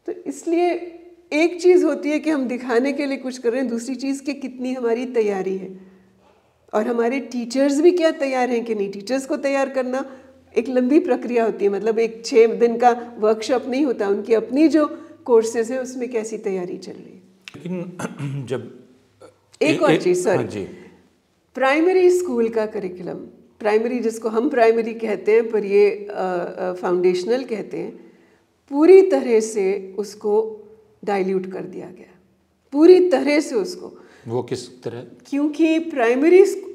तो इसलिए एक चीज़ होती है कि हम दिखाने के लिए कुछ कर रहे हैं, दूसरी चीज़ कि कितनी हमारी तैयारी है और हमारे टीचर्स भी क्या तैयार हैं कि नहीं। टीचर्स को तैयार करना एक लंबी प्रक्रिया होती है, मतलब एक 6 दिन का वर्कशॉप नहीं होता, उनकी अपनी जो कोर्सेज है उसमें कैसी तैयारी चल रही है। लेकिन जब एक और चीज़, सॉरी, जी, प्राइमरी स्कूल का करिकुलम, प्राइमरी जिसको हम प्राइमरी कहते हैं पर ये फाउंडेशनल कहते हैं, पूरी तरह से उसको डाइल्यूट कर दिया गया, पूरी तरह से उसको। वो किस तरह? क्योंकि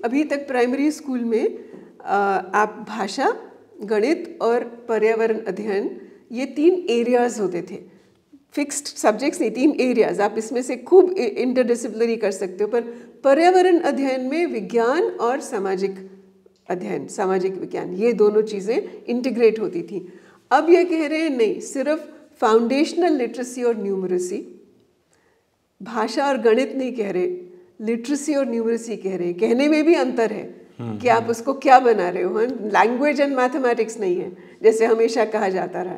अभी तक प्राइमरी स्कूल में आप भाषा, गणित और पर्यावरण अध्ययन, ये 3 एरियाज़ होते थे, फिक्स्ड सब्जेक्ट्स नहीं, 3 एरियाज़। आप इसमें से खूब इंटरडिसिप्लिनरी कर सकते हो, पर पर्यावरण अध्ययन में विज्ञान और सामाजिक अध्ययन, सामाजिक विज्ञान, ये दोनों चीज़ें इंटीग्रेट होती थी। अब ये कह रहे हैं नहीं, सिर्फ फाउंडेशनल लिटरेसी और न्यूमरेसी, भाषा और गणित नहीं कह रहे, लिटरेसी और न्यूमरेसी कह रहे हैं। कहने में भी अंतर है कि आप उसको क्या बना रहे हो। लैंग्वेज एंड मैथमेटिक्स नहीं है जैसे हमेशा कहा जाता रहा,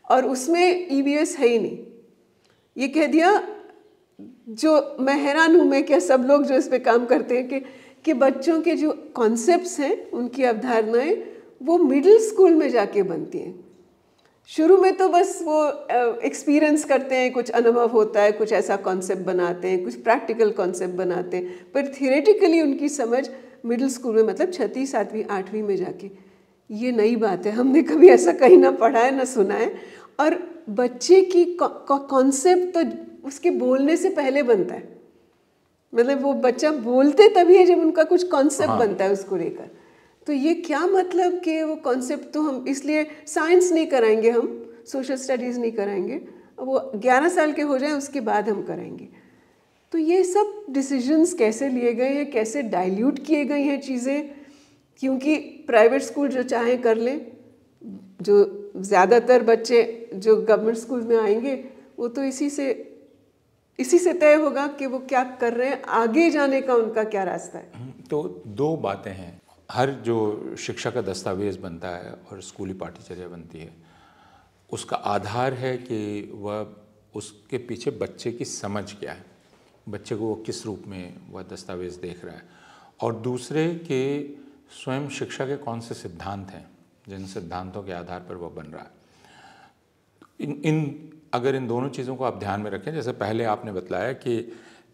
और उसमें EVS है ही नहीं। ये कह दिया जो मैं हैरान हूँ, मैं क्या सब लोग जो इस पे काम करते हैं कि बच्चों के जो कॉन्सेप्ट्स हैं, उनकी अवधारणाएं वो मिडिल स्कूल में जाके बनती हैं। शुरू में तो बस वो एक्सपीरियंस करते हैं, कुछ अनुभव होता है, कुछ ऐसा कॉन्सेप्ट बनाते हैं, कुछ प्रैक्टिकल कॉन्सेप्ट बनाते हैं, पर थियोरेटिकली उनकी समझ मिडिल स्कूल में, मतलब 6वीं 7वीं 8वीं में जाके। ये नई बात है, हमने कभी ऐसा कहीं ना पढ़ा है ना सुना है। और बच्चे की कॉन्सेप्ट तो उसके बोलने से पहले बनता है, मतलब वो बच्चा बोलते तभी है जब उनका कुछ कॉन्सेप्ट बनता है उसको लेकर। तो ये क्या मतलब कि वो कॉन्सेप्ट, तो हम इसलिए साइंस नहीं कराएंगे, हम सोशल स्टडीज़ नहीं कराएंगे, वो 11 साल के हो जाए उसके बाद हम कराएंगे। तो ये सब डिसीजंस कैसे लिए गए हैं, कैसे डाइल्यूट किए गई हैं चीज़ें, क्योंकि प्राइवेट स्कूल जो चाहे कर लें, जो ज़्यादातर बच्चे जो गवर्नमेंट स्कूल में आएंगे वो तो इसी से तय होगा कि वो क्या कर रहे हैं, आगे जाने का उनका क्या रास्ता है। तो दो बातें हैं, हर जो शिक्षा का दस्तावेज़ बनता है और स्कूली पाठ्यचर्या बनती है, उसका आधार है कि वह उसके पीछे बच्चे की समझ क्या है, बच्चे को वो किस रूप में वह दस्तावेज़ देख रहा है, और दूसरे के स्वयं शिक्षा के कौन से सिद्धांत हैं जिन सिद्धांतों के आधार पर वह बन रहा है। अगर इन दोनों चीज़ों को आप ध्यान में रखें, जैसे पहले आपने बतलाया कि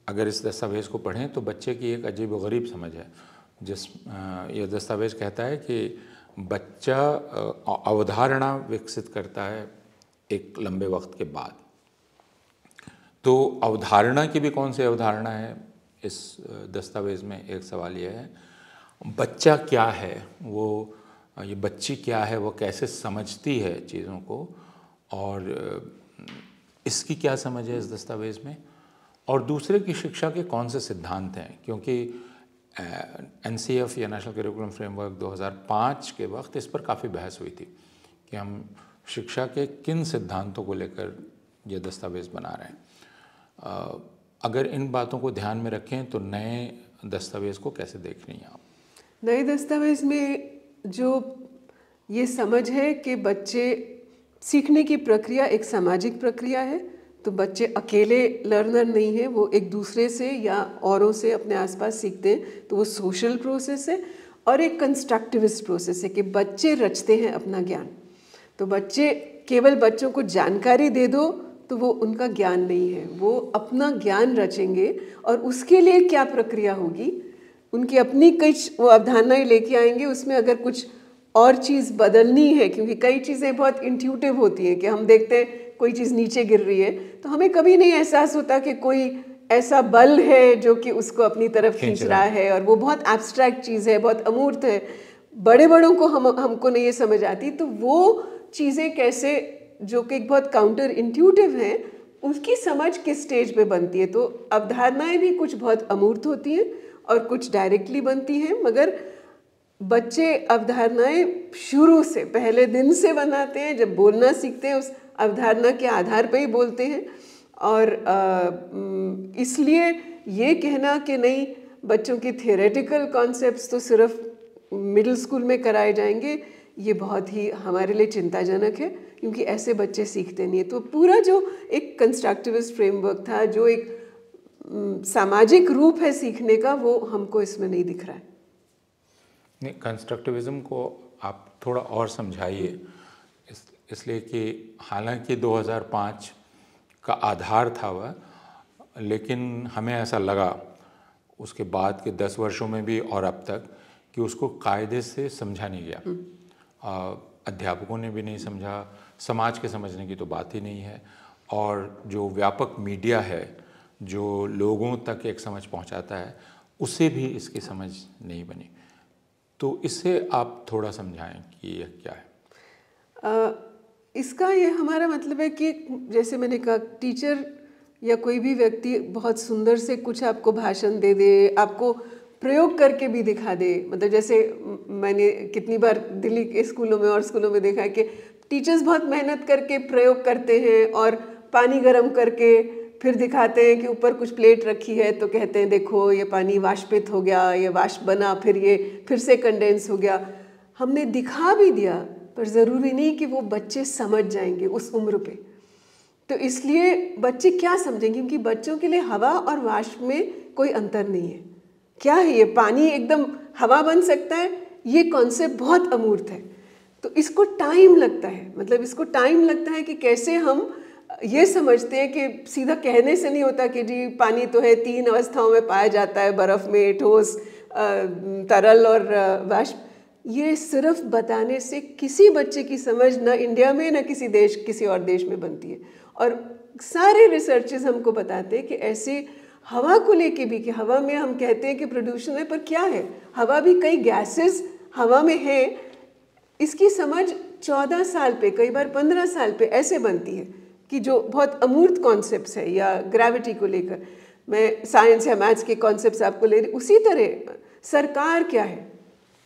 अगर इस दस्तावेज़ को पढ़ें तो बच्चे की एक अजीब व गरीब समझ है, यह दस्तावेज़ कहता है कि बच्चा अवधारणा विकसित करता है एक लंबे वक्त के बाद। तो अवधारणा की भी कौन सी अवधारणा है इस दस्तावेज़ में, एक सवाल यह है। बच्चा क्या है, वो ये बच्ची क्या है, वो कैसे समझती है चीज़ों को, और इसकी क्या समझ है इस दस्तावेज़ में, और दूसरे की शिक्षा के कौन से सिद्धांत हैं। क्योंकि NCF या नेशनल करिकुलम फ्रेमवर्क 2005 के वक्त इस पर काफ़ी बहस हुई थी कि हम शिक्षा के किन सिद्धांतों को लेकर ये दस्तावेज़ बना रहे हैं। अगर इन बातों को ध्यान में रखें तो नए दस्तावेज़ को कैसे देख रही हैं आप? नए दस्तावेज़ में जो ये समझ है कि बच्चे सीखने की प्रक्रिया एक सामाजिक प्रक्रिया है, तो बच्चे अकेले लर्नर नहीं है, वो एक दूसरे से या औरों से अपने आसपास सीखते हैं, तो वो सोशल प्रोसेस है। और एक कंस्ट्रक्टिविस्ट प्रोसेस है कि बच्चे रचते हैं अपना ज्ञान। तो बच्चे केवल बच्चों को जानकारी दे दो तो वो उनका ज्ञान नहीं है, वो अपना ज्ञान रचेंगे और उसके लिए क्या प्रक्रिया होगी, उनकी अपनी कुछ वो अवधारणाएं लेके आएंगे। उसमें अगर कुछ और चीज़ बदलनी है, क्योंकि कई चीज़ें बहुत इंट्यूटिव होती हैं कि हम देखते हैं कोई चीज़ नीचे गिर रही है तो हमें कभी नहीं एहसास होता कि कोई ऐसा बल है जो कि उसको अपनी तरफ खींच रहा है, और वो बहुत एब्स्ट्रैक्ट चीज़ है, बहुत अमूर्त है, बड़े बड़ों को हमको नहीं ये समझ आती। तो वो चीज़ें कैसे, जो कि बहुत काउंटर इंट्यूटिव हैं, उसकी समझ किस स्टेज पे बनती है। तो अवधारणाएं भी कुछ बहुत अमूर्त होती हैं और कुछ डायरेक्टली बनती हैं, मगर बच्चे अवधारणाएं शुरू से पहले दिन से बनाते हैं, जब बोलना सीखते हैं उस अवधारणा के आधार पर ही बोलते हैं। और इसलिए ये कहना कि नहीं बच्चों की थियोरेटिकल कॉन्सेप्ट्स तो सिर्फ मिडिल स्कूल में कराए जाएंगे, ये बहुत ही हमारे लिए चिंताजनक है, क्योंकि ऐसे बच्चे सीखते नहीं है। तो पूरा जो एक कंस्ट्रक्टिविस्ट फ्रेमवर्क था, जो एक सामाजिक रूप है सीखने का, वो हमको इसमें नहीं दिख रहा है। नहीं, कंस्ट्रक्टिविज़म को आप थोड़ा और समझाइए, इसलिए कि हालांकि 2005 का आधार था वह, लेकिन हमें ऐसा लगा उसके बाद के 10 वर्षों में भी और अब तक कि उसको कायदे से समझा नहीं गया। अध्यापकों ने भी नहीं समझा, समाज के समझने की तो बात ही नहीं है, और जो व्यापक मीडिया है जो लोगों तक एक समझ पहुंचाता है, उसे भी इसकी समझ नहीं बनी। तो इससे आप थोड़ा समझाएं कि यह क्या है। इसका ये हमारा मतलब है कि जैसे मैंने कहा, टीचर या कोई भी व्यक्ति बहुत सुंदर से कुछ आपको भाषण दे दे, आपको प्रयोग करके भी दिखा दे। मतलब जैसे मैंने कितनी बार दिल्ली के स्कूलों में और स्कूलों में देखा है कि टीचर्स बहुत मेहनत करके प्रयोग करते हैं और पानी गर्म करके फिर दिखाते हैं कि ऊपर कुछ प्लेट रखी है, तो कहते हैं देखो ये पानी वाष्पित हो गया, ये वाष्प बना, फिर ये फिर से कंडेंस हो गया। हमने दिखा भी दिया, पर ज़रूरी नहीं कि वो बच्चे समझ जाएंगे उस उम्र पे। तो इसलिए बच्चे क्या समझेंगे, क्योंकि बच्चों के लिए हवा और वाष्प में कोई अंतर नहीं है। क्या है ये, पानी एकदम हवा बन सकता है, ये कॉन्सेप्ट बहुत अमूर्त है। तो इसको टाइम लगता है, मतलब इसको टाइम लगता है कि कैसे हम ये समझते हैं कि सीधा कहने से नहीं होता कि जी पानी तो है, 3 अवस्थाओं में पाया जाता है, बर्फ़ में, ठोस, तरल और वाष्प। ये सिर्फ बताने से किसी बच्चे की समझ ना इंडिया में ना किसी और देश में बनती है। और सारे रिसर्चेस हमको बताते हैं कि ऐसे हवा को लेके भी, कि हवा में हम कहते हैं कि प्रदूषण है, पर क्या है, हवा भी कई गैसेस हवा में है, इसकी समझ 14 साल पे, कई बार 15 साल पे ऐसे बनती है कि जो बहुत अमूर्त कॉन्सेप्ट्स है, या ग्रेविटी को लेकर मैं साइंस या मैथ्स के कॉन्सेप्ट्स आपको ले रही, उसी तरह सरकार क्या है,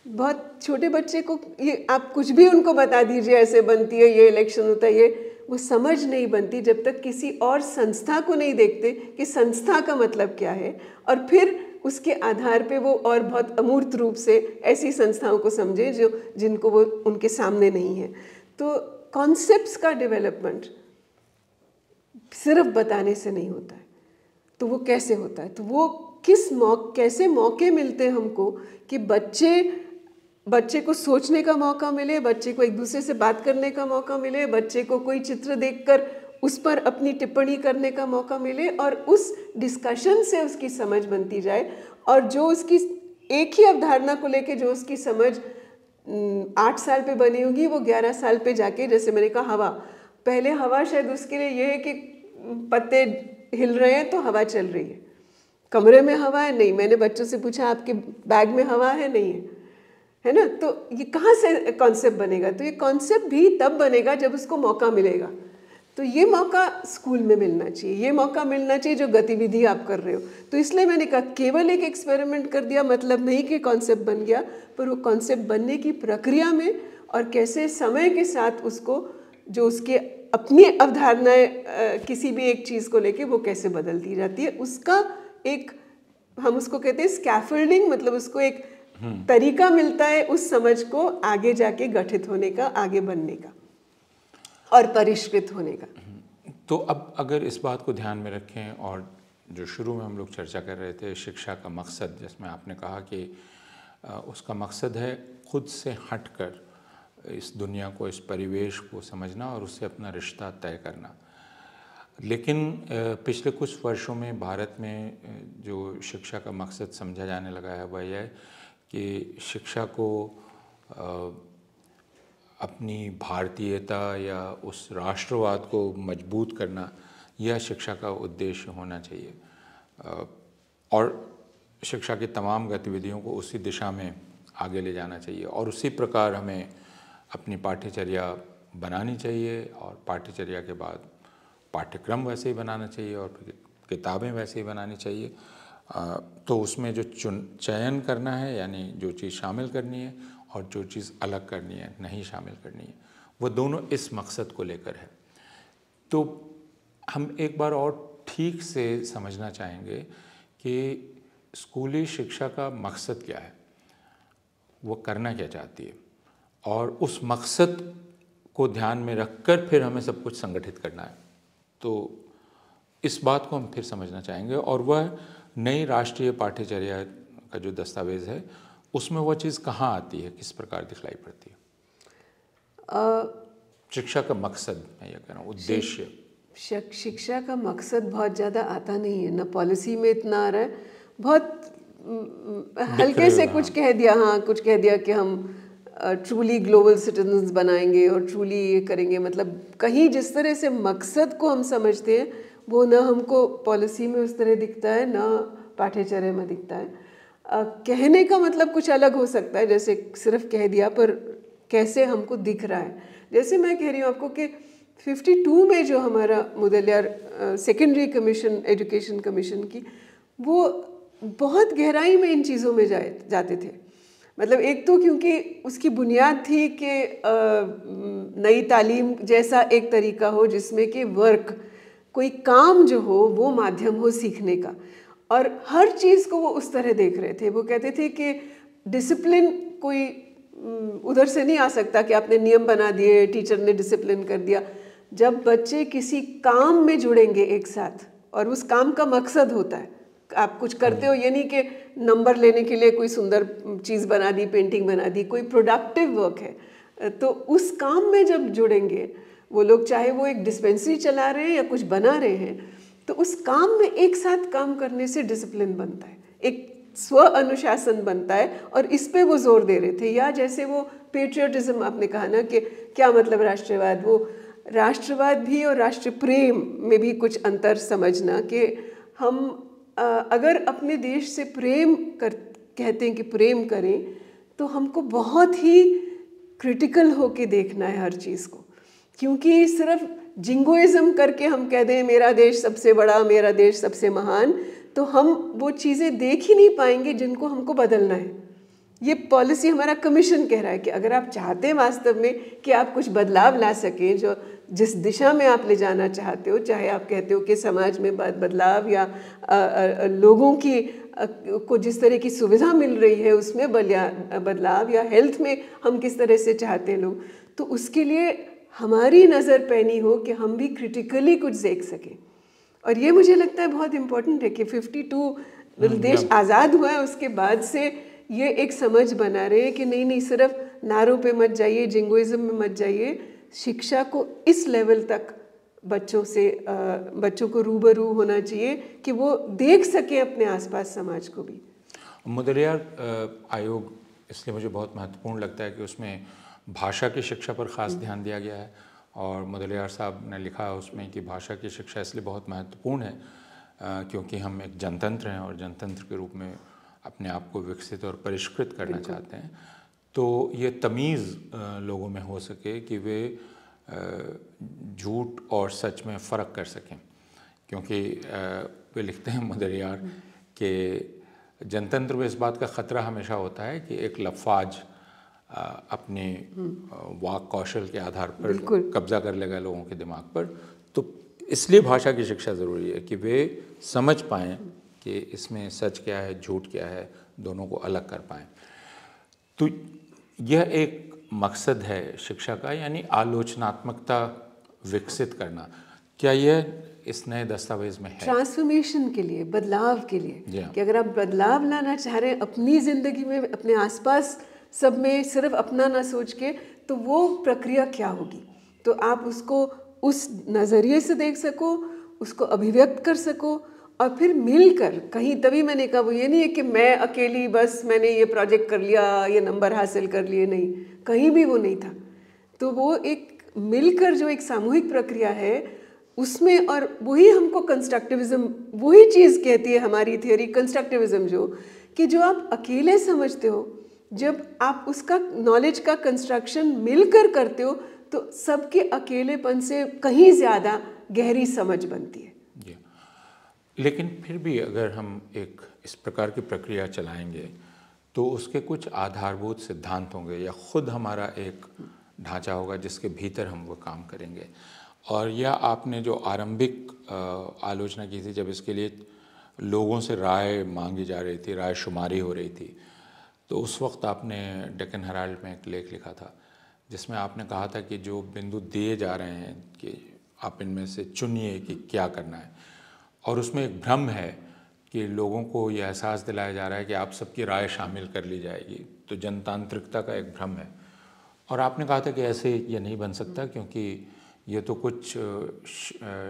बहुत छोटे बच्चे को ये आप कुछ भी उनको बता दीजिए ऐसे बनती है, ये इलेक्शन होता है, ये वो समझ नहीं बनती जब तक किसी और संस्था को नहीं देखते कि संस्था का मतलब क्या है, और फिर उसके आधार पे वो और बहुत अमूर्त रूप से ऐसी संस्थाओं को समझे जिनको वो उनके सामने नहीं है। तो कॉन्सेप्ट्स का डेवलपमेंट सिर्फ बताने से नहीं होता है। तो वो कैसे होता है, तो वो कैसे मौके मिलते हैं हमको कि बच्चे को सोचने का मौका मिले, बच्चे को एक दूसरे से बात करने का मौका मिले, बच्चे को कोई चित्र देखकर उस पर अपनी टिप्पणी करने का मौका मिले, और उस डिस्कशन से उसकी समझ बनती जाए, और जो उसकी एक ही अवधारणा को लेके जो उसकी समझ 8 साल पे बनी होगी, वो 11 साल पे जाके, जैसे मैंने कहा हवा, पहले हवा शायद उसके लिए ये है कि पत्ते हिल रहे हैं तो हवा चल रही है, कमरे में हवा है नहीं, मैंने बच्चों से पूछा आपके बैग में हवा है नहीं है ना, तो ये कहाँ से कॉन्सेप्ट बनेगा, तो ये कॉन्सेप्ट भी तब बनेगा जब उसको मौका मिलेगा। तो ये मौका स्कूल में मिलना चाहिए, ये मौका मिलना चाहिए जो गतिविधि आप कर रहे हो। तो इसलिए मैंने कहा केवल एक एक्सपेरिमेंट कर दिया मतलब नहीं कि कॉन्सेप्ट बन गया, पर वो कॉन्सेप्ट बनने की प्रक्रिया में और कैसे समय के साथ उसको जो उसके अपनी अवधारणाएं किसी भी एक चीज़ को लेके वो कैसे बदलती जाती है, उसका एक हम उसको कहते हैं स्कैफोल्डिंग, मतलब उसको एक तरीका मिलता है उस समझ को आगे जाके गठित होने का, आगे बनने का और परिष्कृत होने का। तो अब अगर इस बात को ध्यान में रखें, और जो शुरू में हम लोग चर्चा कर रहे थे शिक्षा का मकसद, जिसमें आपने कहा कि उसका मकसद है खुद से हटकर इस दुनिया को, इस परिवेश को समझना और उससे अपना रिश्ता तय करना। लेकिन पिछले कुछ वर्षों में भारत में जो शिक्षा का मकसद समझा जाने लगा है वह यह कि शिक्षा को अपनी भारतीयता या उस राष्ट्रवाद को मजबूत करना, यह शिक्षा का उद्देश्य होना चाहिए, और शिक्षा की तमाम गतिविधियों को उसी दिशा में आगे ले जाना चाहिए, और उसी प्रकार हमें अपनी पाठ्यचर्या बनानी चाहिए, और पाठ्यचर्या के बाद पाठ्यक्रम वैसे ही बनाना चाहिए, और फिर किताबें वैसे ही बनानी चाहिए। तो उसमें जो चयन करना है, यानी जो चीज़ शामिल करनी है और जो चीज़ अलग करनी है, नहीं शामिल करनी है, वो दोनों इस मकसद को लेकर है। तो हम एक बार और ठीक से समझना चाहेंगे कि स्कूली शिक्षा का मकसद क्या है, वो करना क्या चाहती है, और उस मकसद को ध्यान में रखकर फिर हमें सब कुछ संगठित करना है। तो इस बात को हम फिर समझना चाहेंगे, और वह नई राष्ट्रीय पाठ्यचर्या का जो दस्तावेज़ है उसमें वह चीज़ कहाँ आती है, किस प्रकार दिखलाई पड़ती है? शिक्षा का मकसद, मैं ये कह रहा हूँ, उद्देश्य। शिक्षा का मकसद बहुत ज़्यादा आता नहीं है, ना पॉलिसी में इतना आ रहा है, बहुत हल्के से कुछ कह दिया, हाँ कुछ कह दिया कि हम ट्रूली ग्लोबल सिटीजन्स बनाएंगे और ट्रूली ये करेंगे, मतलब कहीं जिस तरह से मकसद को हम समझते हैं वो ना हमको पॉलिसी में उस तरह दिखता है, ना पाठ्यचर्या में दिखता है। कहने का मतलब कुछ अलग हो सकता है, जैसे सिर्फ कह दिया, पर कैसे हमको दिख रहा है। जैसे मैं कह रही हूँ आपको कि 52 में जो हमारा Mudaliar secondary commission, education commission की, वो बहुत गहराई में इन चीज़ों में जाते थे। मतलब एक तो क्योंकि उसकी बुनियाद थी कि नई तालीम जैसा एक तरीका हो जिसमें कि वर्क, कोई काम जो हो वो माध्यम हो सीखने का, और हर चीज़ को वो उस तरह देख रहे थे। वो कहते थे कि डिसिप्लिन कोई उधर से नहीं आ सकता कि आपने नियम बना दिए, टीचर ने डिसिप्लिन कर दिया। जब बच्चे किसी काम में जुड़ेंगे एक साथ, और उस काम का मकसद होता है, आप कुछ करते हो ये नहीं कि नंबर लेने के लिए कोई सुंदर चीज़ बना दी, पेंटिंग बना दी, कोई प्रोडक्टिव वर्क है, तो उस काम में जब जुड़ेंगे वो लोग, चाहे वो एक डिस्पेंसरी चला रहे हैं या कुछ बना रहे हैं, तो उस काम में एक साथ काम करने से डिसिप्लिन बनता है, एक स्व अनुशासन बनता है, और इस पे वो जोर दे रहे थे। या जैसे वो पेट्रियटिज्म आपने कहा ना कि क्या मतलब राष्ट्रवाद, वो राष्ट्रवाद भी और राष्ट्र प्रेम में भी कुछ अंतर समझना कि हम अगर अपने देश से प्रेम कहते हैं कि प्रेम करें, तो हमको बहुत ही क्रिटिकल होके देखना है हर चीज़ को, क्योंकि सिर्फ जिंगोइज्म करके हम कह दें मेरा देश सबसे बड़ा, मेरा देश सबसे महान, तो हम वो चीज़ें देख ही नहीं पाएंगे जिनको हमको बदलना है। ये पॉलिसी हमारा कमीशन कह रहा है कि अगर आप चाहते हैं वास्तव में कि आप कुछ बदलाव ला सकें, जो जिस दिशा में आप ले जाना चाहते हो, चाहे आप कहते हो कि समाज में बदलाव या लोगों की को जिस तरह की सुविधा मिल रही है उसमें बदलाव, या हेल्थ में हम किस तरह से चाहते हैं लोग, तो उसके लिए हमारी नज़र पैनी हो कि हम भी क्रिटिकली कुछ देख सकें। और ये मुझे लगता है बहुत इम्पोर्टेंट है कि 52 देश आज़ाद हुआ है, उसके बाद से ये एक समझ बना रहे हैं कि नहीं नहीं, सिर्फ नारों पे मत जाइए, जिंगोइज्म में मत जाइए, शिक्षा को इस लेवल तक बच्चों को रूबरू होना चाहिए कि वो देख सके अपने आसपास समाज को भी। मुदलियार आयोग इसलिए मुझे बहुत महत्वपूर्ण लगता है कि उसमें भाषा की शिक्षा पर ख़ास ध्यान दिया गया है, और मुदलियार साहब ने लिखा है उसमें कि भाषा की शिक्षा इसलिए बहुत महत्वपूर्ण है क्योंकि हम एक जनतंत्र हैं और जनतंत्र के रूप में अपने आप को विकसित और परिष्कृत करना चाहते हैं। तो ये तमीज़ लोगों में हो सके कि वे झूठ और सच में फ़र्क कर सकें, क्योंकि वे लिखते हैं मुदलियार कि जनतंत्र में इस बात का ख़तरा हमेशा होता है कि एक लफाज अपने वाक कौशल के आधार पर कब्जा कर लेगा लोगों के दिमाग पर। तो इसलिए भाषा की शिक्षा ज़रूरी है कि वे समझ पाएँ कि इसमें सच क्या है, झूठ क्या है, दोनों को अलग कर पाएँ। तो यह एक मकसद है शिक्षा का, यानी आलोचनात्मकता विकसित करना। क्या यह इस नए दस्तावेज़ में है? ट्रांसफॉर्मेशन के लिए, बदलाव के लिए, कि अगर आप बदलाव लाना चाह रहे हैं अपनी ज़िंदगी में, अपने आसपास सब में, सिर्फ अपना ना सोच के, तो वो प्रक्रिया क्या होगी, तो आप उसको उस नज़रिए से देख सको, उसको अभिव्यक्त कर सको, और फिर मिलकर कहीं, तभी मैंने कहा वो ये नहीं है कि मैं अकेली बस मैंने ये प्रोजेक्ट कर लिया, ये नंबर हासिल कर लिए, नहीं, कहीं भी वो नहीं था। तो वो एक मिलकर जो एक सामूहिक प्रक्रिया है उसमें, और वही हमको कंस्ट्रक्टिविज्म, वही चीज़ कहती है हमारी थियोरी कंस्ट्रक्टिविज्म, जो कि जो आप अकेले समझते हो, जब आप उसका नॉलेज का कंस्ट्रक्शन मिलकर करते हो, तो सबके अकेलेपन से कहीं ज़्यादा गहरी समझ बनती है। लेकिन फिर भी अगर हम एक इस प्रकार की प्रक्रिया चलाएंगे तो उसके कुछ आधारभूत सिद्धांत होंगे, या ख़ुद हमारा एक ढांचा होगा जिसके भीतर हम वो काम करेंगे। और या आपने जो आरंभिक आलोचना की थी, जब इसके लिए लोगों से राय मांगी जा रही थी, राय शुमारी हो रही थी, तो उस वक्त आपने डेक्कन हेराल्ड में एक लेख लिखा था जिसमें आपने कहा था कि जो बिंदु दिए जा रहे हैं कि आप इनमें से चुनिए कि क्या करना है, और उसमें एक भ्रम है कि लोगों को यह एहसास दिलाया जा रहा है कि आप सबकी राय शामिल कर ली जाएगी, तो जनतांत्रिकता का एक भ्रम है। और आपने कहा था कि ऐसे ये नहीं बन सकता, क्योंकि ये तो कुछ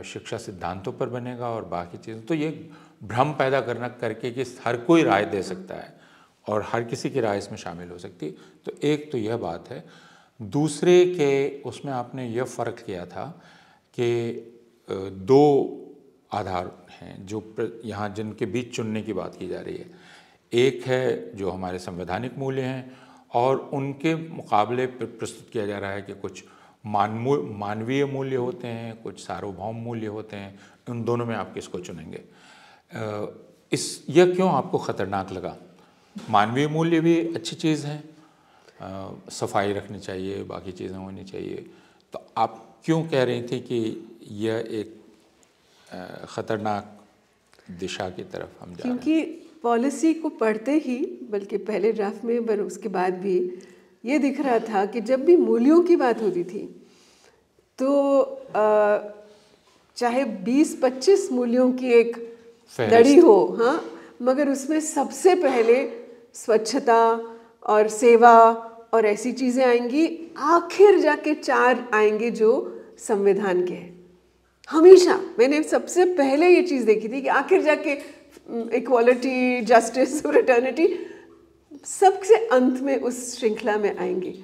शिक्षा सिद्धांतों पर बनेगा और बाकी चीज़ें, तो ये भ्रम पैदा करके कि हर कोई राय दे सकता है और हर किसी की राय इसमें शामिल हो सकती है। तो एक तो यह बात है। दूसरे के उसमें आपने यह फ़र्क किया था कि दो आधार हैं जो यहाँ जिनके बीच चुनने की बात की जा रही है। एक है जो हमारे संवैधानिक मूल्य हैं, और उनके मुकाबले प्रस्तुत किया जा रहा है कि कुछ मानवीय मूल्य होते हैं, कुछ सार्वभौम मूल्य होते हैं। उन दोनों में आप किसको चुनेंगे? यह क्यों आपको ख़तरनाक लगा? मानवीय मूल्य भी अच्छी चीज़ है, सफाई रखनी चाहिए, बाकी चीज़ें होनी चाहिए, तो आप क्यों कह रही थी कि यह एक ख़तरनाक दिशा की तरफ हम जा रहे हैं? क्योंकि पॉलिसी को पढ़ते ही, बल्कि पहले ड्राफ्ट में, पर उसके बाद भी ये दिख रहा था कि जब भी मूल्यों की बात होती थी तो चाहे 20-25 मूल्यों की एक लड़ी हो, हाँ, मगर उसमें सबसे पहले स्वच्छता और सेवा और ऐसी चीज़ें आएंगी, आखिर जाके 4 आएंगे जो संविधान के हैं। हमेशा मैंने सबसे पहले ये चीज़ देखी थी कि आखिर जाके इक्वालिटी, जस्टिस, फ्रेटर्निटी सबसे अंत में उस श्रृंखला में आएंगे।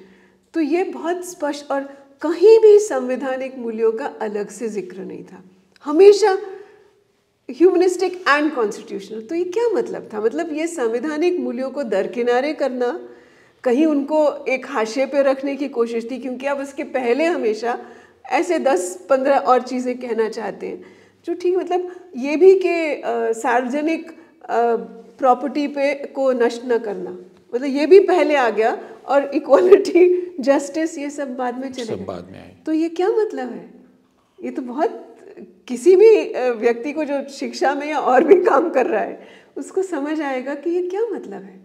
तो ये बहुत स्पष्ट, और कहीं भी संवैधानिक मूल्यों का अलग से जिक्र नहीं था, हमेशा ह्यूमनिस्टिक एंड कॉन्स्टिट्यूशनल। तो ये क्या मतलब था? मतलब ये संवैधानिक मूल्यों को दरकिनारे करना, कहीं उनको एक हाशिए पे रखने की कोशिश थी, क्योंकि अब उसके पहले हमेशा ऐसे 10-15 और चीज़ें कहना चाहते हैं जो ठीक, मतलब ये भी कि सार्वजनिक प्रॉपर्टी पे को नष्ट न करना, मतलब ये भी पहले आ गया, और इक्वालिटी, जस्टिस, ये सब बाद में चले गए। तो ये क्या मतलब है? ये तो बहुत, किसी भी व्यक्ति को जो शिक्षा में या और भी काम कर रहा है उसको समझ आएगा कि ये क्या मतलब है।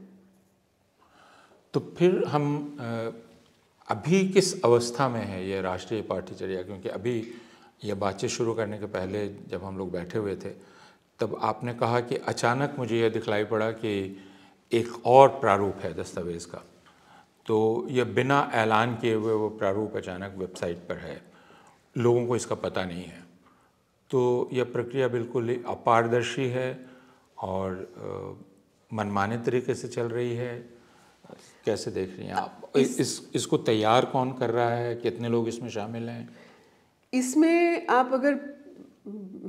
तो फिर हम अभी किस अवस्था में है ये राष्ट्रीय पाठ्यचर्या? क्योंकि अभी ये बातचीत शुरू करने के पहले जब हम लोग बैठे हुए थे तब आपने कहा कि अचानक मुझे यह दिखलाई पड़ा कि एक और प्रारूप है दस्तावेज़ का, तो यह बिना ऐलान किए हुए वो प्रारूप अचानक वेबसाइट पर है, लोगों को इसका पता नहीं है। तो यह प्रक्रिया बिल्कुल ही अपारदर्शी है और मनमाने तरीके से चल रही है। कैसे देख रही हैं आप? इसको तैयार कौन कर रहा है? कितने लोग इसमें शामिल हैं? इसमें आप अगर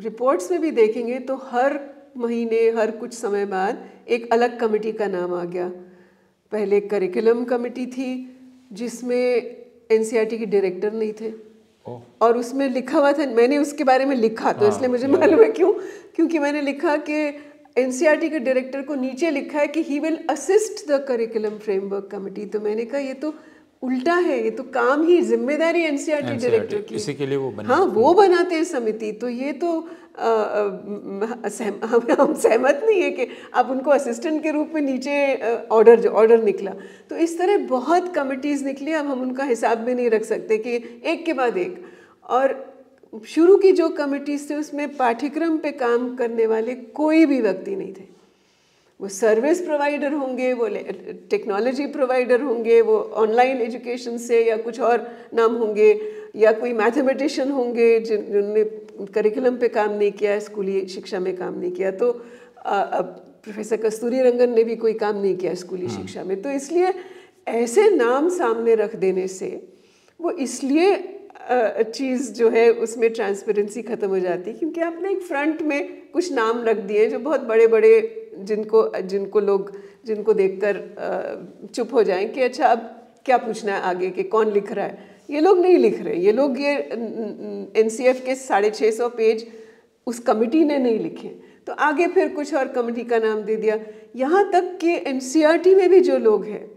रिपोर्ट्स में भी देखेंगे तो हर महीने, हर कुछ समय बाद एक अलग कमेटी का नाम आ गया। पहले करिकुलम कमेटी थी जिसमें एनसीईआरटी के डायरेक्टर नहीं थे, और उसमें लिखा हुआ था, मैंने उसके बारे में लिखा तो इसलिए मुझे मालूम है क्यों, क्योंकि मैंने लिखा कि एनसीईआरटी के डायरेक्टर को नीचे लिखा है कि he will assist the curriculum framework committee. तो मैंने कहा ये तो उल्टा है, ये तो काम ही, जिम्मेदारी एनसीईआरटी डायरेक्टर की, इसी के लिए वो बना, हाँ वो बनाते हैं समिति। तो ये तो हम सहमत नहीं है कि आप उनको असिस्टेंट के रूप में नीचे ऑर्डर निकला। तो इस तरह बहुत कमिटीज़ निकली, अब हम उनका हिसाब भी नहीं रख सकते कि एक के बाद एक। और शुरू की जो कमिटीज़ थे उसमें पाठ्यक्रम पे काम करने वाले कोई भी व्यक्ति नहीं थे। वो सर्विस प्रोवाइडर होंगे, वो टेक्नोलॉजी प्रोवाइडर होंगे, वो ऑनलाइन एजुकेशन से या कुछ और नाम होंगे, या कोई मैथमेटिशियन होंगे जिन्होंने करिकुलम पे काम नहीं किया, स्कूली शिक्षा में काम नहीं किया। तो अब प्रोफेसर कस्तूरी रंगन ने भी कोई काम नहीं किया स्कूली शिक्षा में। तो इसलिए ऐसे नाम सामने रख देने से वो इसलिए चीज़ जो है उसमें ट्रांसपेरेंसी ख़त्म हो जाती है, क्योंकि आपने एक फ्रंट में कुछ नाम रख दिए जो बहुत बड़े बड़े, जिनको देखकर चुप हो जाएं कि अच्छा अब क्या पूछना है आगे कि कौन लिख रहा है। ये लोग नहीं लिख रहे, ये लोग ये एनसीएफ के 650 पेज उस कमिटी ने नहीं लिखे, तो आगे फिर कुछ और कमिटी का नाम दे दिया। यहाँ तक कि एनसीईआरटी में भी जो लोग हैं,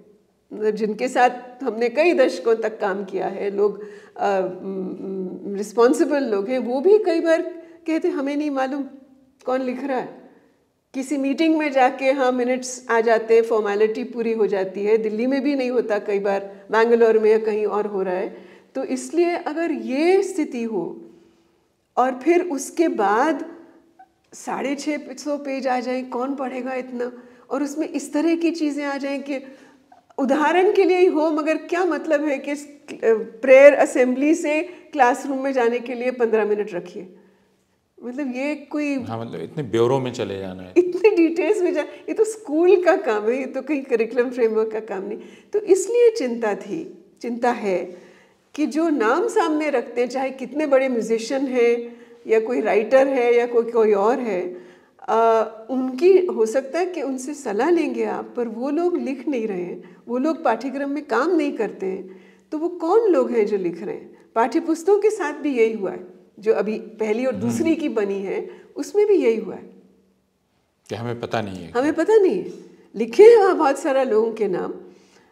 जिनके साथ हमने कई दशकों तक काम किया है, लोग रिस्पॉन्सिबल लोग हैं, वो भी कई बार कहते हमें नहीं मालूम कौन लिख रहा है। किसी मीटिंग में जाके हाँ मिनट्स आ जाते हैं, फॉर्मेलिटी पूरी हो जाती है। दिल्ली में भी नहीं होता, कई बार बैंगलोर में या कहीं और हो रहा है। तो इसलिए अगर ये स्थिति हो और फिर उसके बाद 650 पेज आ जाए, कौन पढ़ेगा इतना? और उसमें इस तरह की चीज़ें आ जाएं कि उदाहरण के लिए ही हो, मगर क्या मतलब है कि प्रेयर असेंबली से क्लासरूम में जाने के लिए 15 मिनट रखिए। मतलब ये कोई, हाँ, मतलब इतने ब्यूरो में चले जाना है, इतने डिटेल्स में जाए, ये तो स्कूल का काम है, ये तो कहीं करिकुलम फ्रेमवर्क का काम नहीं। तो इसलिए चिंता है कि जो नाम सामने रखते हैं, चाहे कितने बड़े म्यूजिशियन हैं या कोई राइटर है या कोई और है, उनकी हो सकता है कि उनसे सलाह लेंगे आप, पर वो लोग लिख नहीं रहे हैं, वो लोग पाठ्यक्रम में काम नहीं करते हैं। तो वो कौन लोग हैं जो लिख रहे हैं? पाठ्यपुस्तकों के साथ भी यही हुआ है, जो अभी पहली और दूसरी की बनी है उसमें भी यही हुआ है कि हमें पता नहीं है, हमें पता नहीं है। लिखे हैं वहाँ बहुत सारा लोगों के नाम,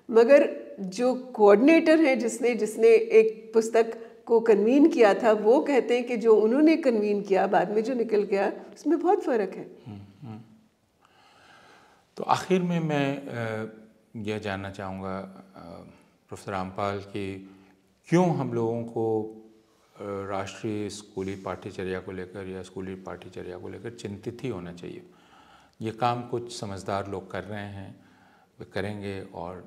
मगर जो कोऑर्डिनेटर है जिसने एक पुस्तक को कन्वीन किया था, वो कहते हैं कि जो उन्होंने कन्वीन किया बाद में जो निकल गया उसमें बहुत फ़र्क है। तो आखिर में मैं यह जानना चाहूँगा प्रोफेसर रामपाल कि क्यों हम लोगों को राष्ट्रीय स्कूली पाठ्यचर्या को लेकर या स्कूली पाठ्यचर्या को लेकर चिंतित ही होना चाहिए। ये काम कुछ समझदार लोग कर रहे हैं, वे करेंगे और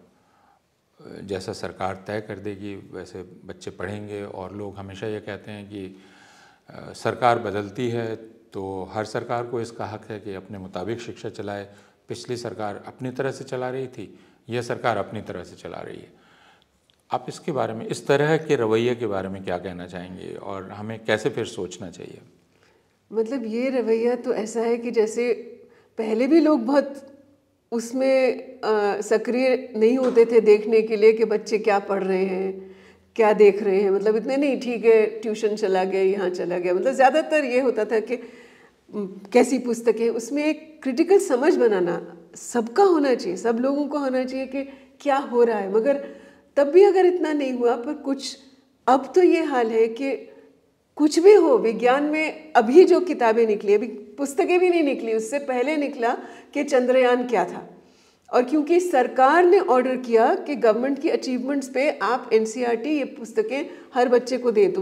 जैसा सरकार तय कर देगी वैसे बच्चे पढ़ेंगे। और लोग हमेशा ये कहते हैं कि सरकार बदलती है तो हर सरकार को इसका हक है कि अपने मुताबिक शिक्षा चलाए। पिछली सरकार अपनी तरह से चला रही थी, यह सरकार अपनी तरह से चला रही है। आप इसके बारे में, इस तरह के रवैये के बारे में क्या कहना चाहेंगे और हमें कैसे फिर सोचना चाहिए? मतलब ये रवैया तो ऐसा है कि जैसे पहले भी लोग बहुत उसमें सक्रिय नहीं होते थे देखने के लिए कि बच्चे क्या पढ़ रहे हैं, क्या देख रहे हैं। मतलब इतने नहीं, ठीक है ट्यूशन चला गया, यहाँ चला गया। मतलब ज़्यादातर ये होता था कि कैसी पुस्तकें, उसमें एक क्रिटिकल समझ बनाना सबका होना चाहिए, सब लोगों को होना चाहिए कि क्या हो रहा है। मगर तब भी अगर इतना नहीं हुआ, पर कुछ अब तो ये हाल है कि कुछ भी हो विज्ञान में, अभी जो किताबें निकली, अभी पुस्तकें भी नहीं निकली, उससे पहले निकला कि चंद्रयान क्या था। और क्योंकि सरकार ने ऑर्डर किया कि गवर्नमेंट की अचीवमेंट्स पे आप एनसीईआरटी ये पुस्तकें हर बच्चे को दें, तो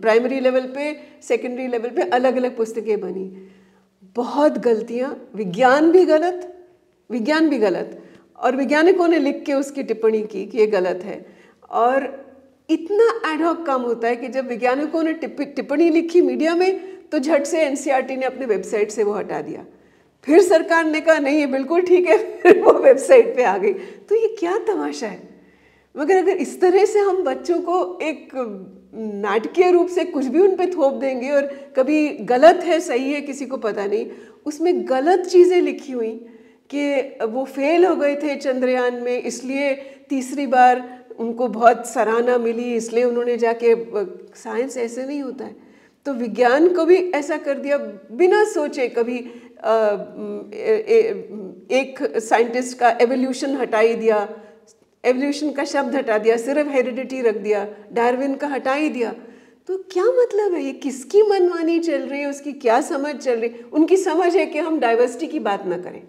प्राइमरी लेवल पे, सेकेंडरी लेवल पे अलग अलग पुस्तकें बनी। बहुत गलतियाँ, विज्ञान भी गलत, और वैज्ञानिकों ने लिख के उसकी टिप्पणी की कि ये गलत है। और इतना एडहॉक काम होता है कि जब वैज्ञानिकों ने टिप्पणी लिखी मीडिया में तो झट से एनसीईआरटी ने अपनी वेबसाइट से वो हटा दिया। फिर सरकार ने कहा नहीं ये बिल्कुल ठीक है, फिर वो वेबसाइट पे आ गई। तो ये क्या तमाशा है। मगर अगर इस तरह से हम बच्चों को एक नाटकीय रूप से कुछ भी उन पे थोप देंगे, और कभी गलत है सही है किसी को पता नहीं, उसमें गलत चीज़ें लिखी हुई कि वो फेल हो गए थे चंद्रयान में, इसलिए तीसरी बार उनको बहुत सराहना मिली, इसलिए उन्होंने जाके, साइंस ऐसे नहीं होता है। तो विज्ञान को भी ऐसा कर दिया बिना सोचे। कभी एक साइंटिस्ट का एवोल्यूशन हटाई दिया, एवोल्यूशन का शब्द हटा दिया, सिर्फ हेरिडिटी रख दिया, डार्विन का हटा ही दिया। तो क्या मतलब है, ये किसकी मनमानी चल रही है, उसकी क्या समझ चल रही है? उनकी समझ है कि हम डाइवर्सिटी की बात ना करें,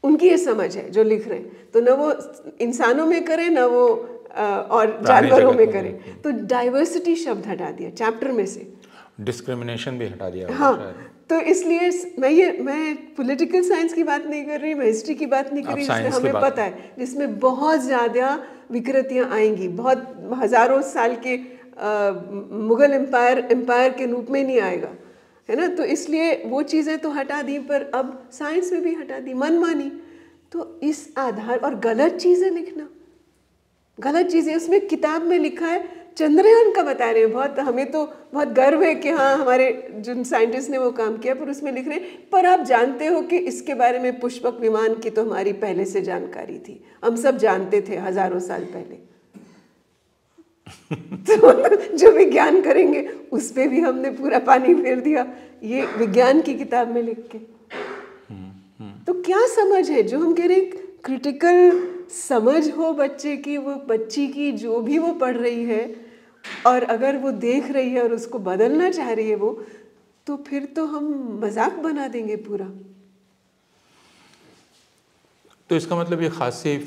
उनकी ये समझ है जो लिख रहे हैं। तो न वो इंसानों में करें, न वो और जानवरों में करें। तो डाइवर्सिटी शब्द हटा दिया चैप्टर में से, डिस्क्रिमिनेशन भी हटा दिया। हाँ, तो इसलिए मैं पॉलिटिकल साइंस की बात नहीं कर रही, मैं हिस्ट्री की बात नहीं कर रही, जिसमें हमें पता है जिसमें बहुत ज़्यादा विकृतियाँ आएंगी, बहुत हज़ारों साल के मुगल एम्पायर के रूप में नहीं आएगा, है ना। तो इसलिए वो चीज़ें तो हटा दी, पर अब साइंस में भी हटा दी, मनमानी। तो इस आधार, और गलत चीज़ें लिखना, गलत चीज़ें, उसमें किताब में लिखा है चंद्रयान का बता रहे हैं। बहुत, हमें तो बहुत गर्व है कि हाँ हमारे जिन साइंटिस्ट ने वो काम किया, पर उसमें लिख रहे हैं पर आप जानते हो कि इसके बारे में पुष्पक विमान की तो हमारी पहले से जानकारी थी, हम सब जानते थे हज़ारों साल पहले। तो जो विज्ञान करेंगे उस पर भी हमने पूरा पानी फेर दिया, ये विज्ञान की किताब में लिख के। तो क्या समझ है जो हम कह रहे हैं, क्रिटिकल समझ हो बच्चे की, वो बच्ची की जो भी वो पढ़ रही है, और अगर वो देख रही है और उसको बदलना चाह रही है वो, तो फिर तो हम मजाक बना देंगे पूरा। तो इसका मतलब ये खासी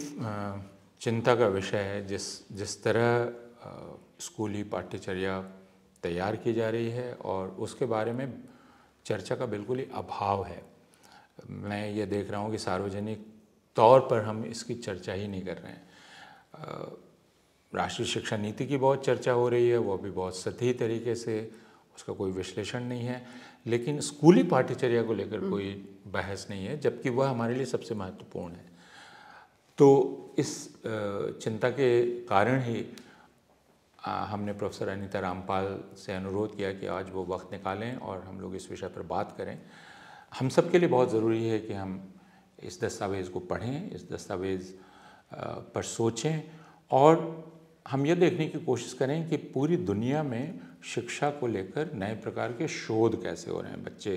चिंता का विषय है जिस तरह स्कूली पाठ्यचर्या तैयार की जा रही है, और उसके बारे में चर्चा का बिल्कुल ही अभाव है। मैं ये देख रहा हूँ कि सार्वजनिक तौर पर हम इसकी चर्चा ही नहीं कर रहे हैं। राष्ट्रीय शिक्षा नीति की बहुत चर्चा हो रही है, वो भी बहुत सतही तरीके से, उसका कोई विश्लेषण नहीं है, लेकिन स्कूली पाठ्यचर्या को लेकर कोई बहस नहीं है, जबकि वह हमारे लिए सबसे महत्वपूर्ण है। तो इस चिंता के कारण ही हमने प्रोफेसर अनीता रामपाल से अनुरोध किया कि आज वो वक्त निकालें और हम लोग इस विषय पर बात करें। हम सब के लिए बहुत ज़रूरी है कि हम इस दस्तावेज़ को पढ़ें, इस दस्तावेज़ पर सोचें, और हम ये देखने की कोशिश करें कि पूरी दुनिया में शिक्षा को लेकर नए प्रकार के शोध कैसे हो रहे हैं, बच्चे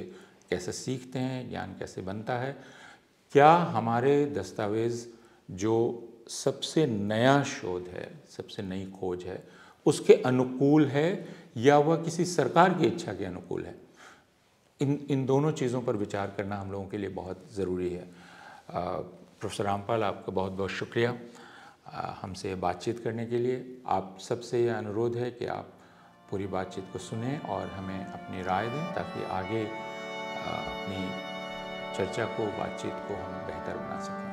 कैसे सीखते हैं, ज्ञान कैसे बनता है, क्या हमारे दस्तावेज़ जो सबसे नया शोध है, सबसे नई खोज है, उसके अनुकूल है या वह किसी सरकार की इच्छा के अनुकूल है। इन दोनों चीज़ों पर विचार करना हम लोगों के लिए बहुत ज़रूरी है। प्रोफेसर रामपाल, आपका बहुत बहुत शुक्रिया हमसे बातचीत करने के लिए। आप सबसे यह अनुरोध है कि आप पूरी बातचीत को सुनें और हमें अपनी राय दें, ताकि आगे अपनी चर्चा को, बातचीत को हम बेहतर बना सकें।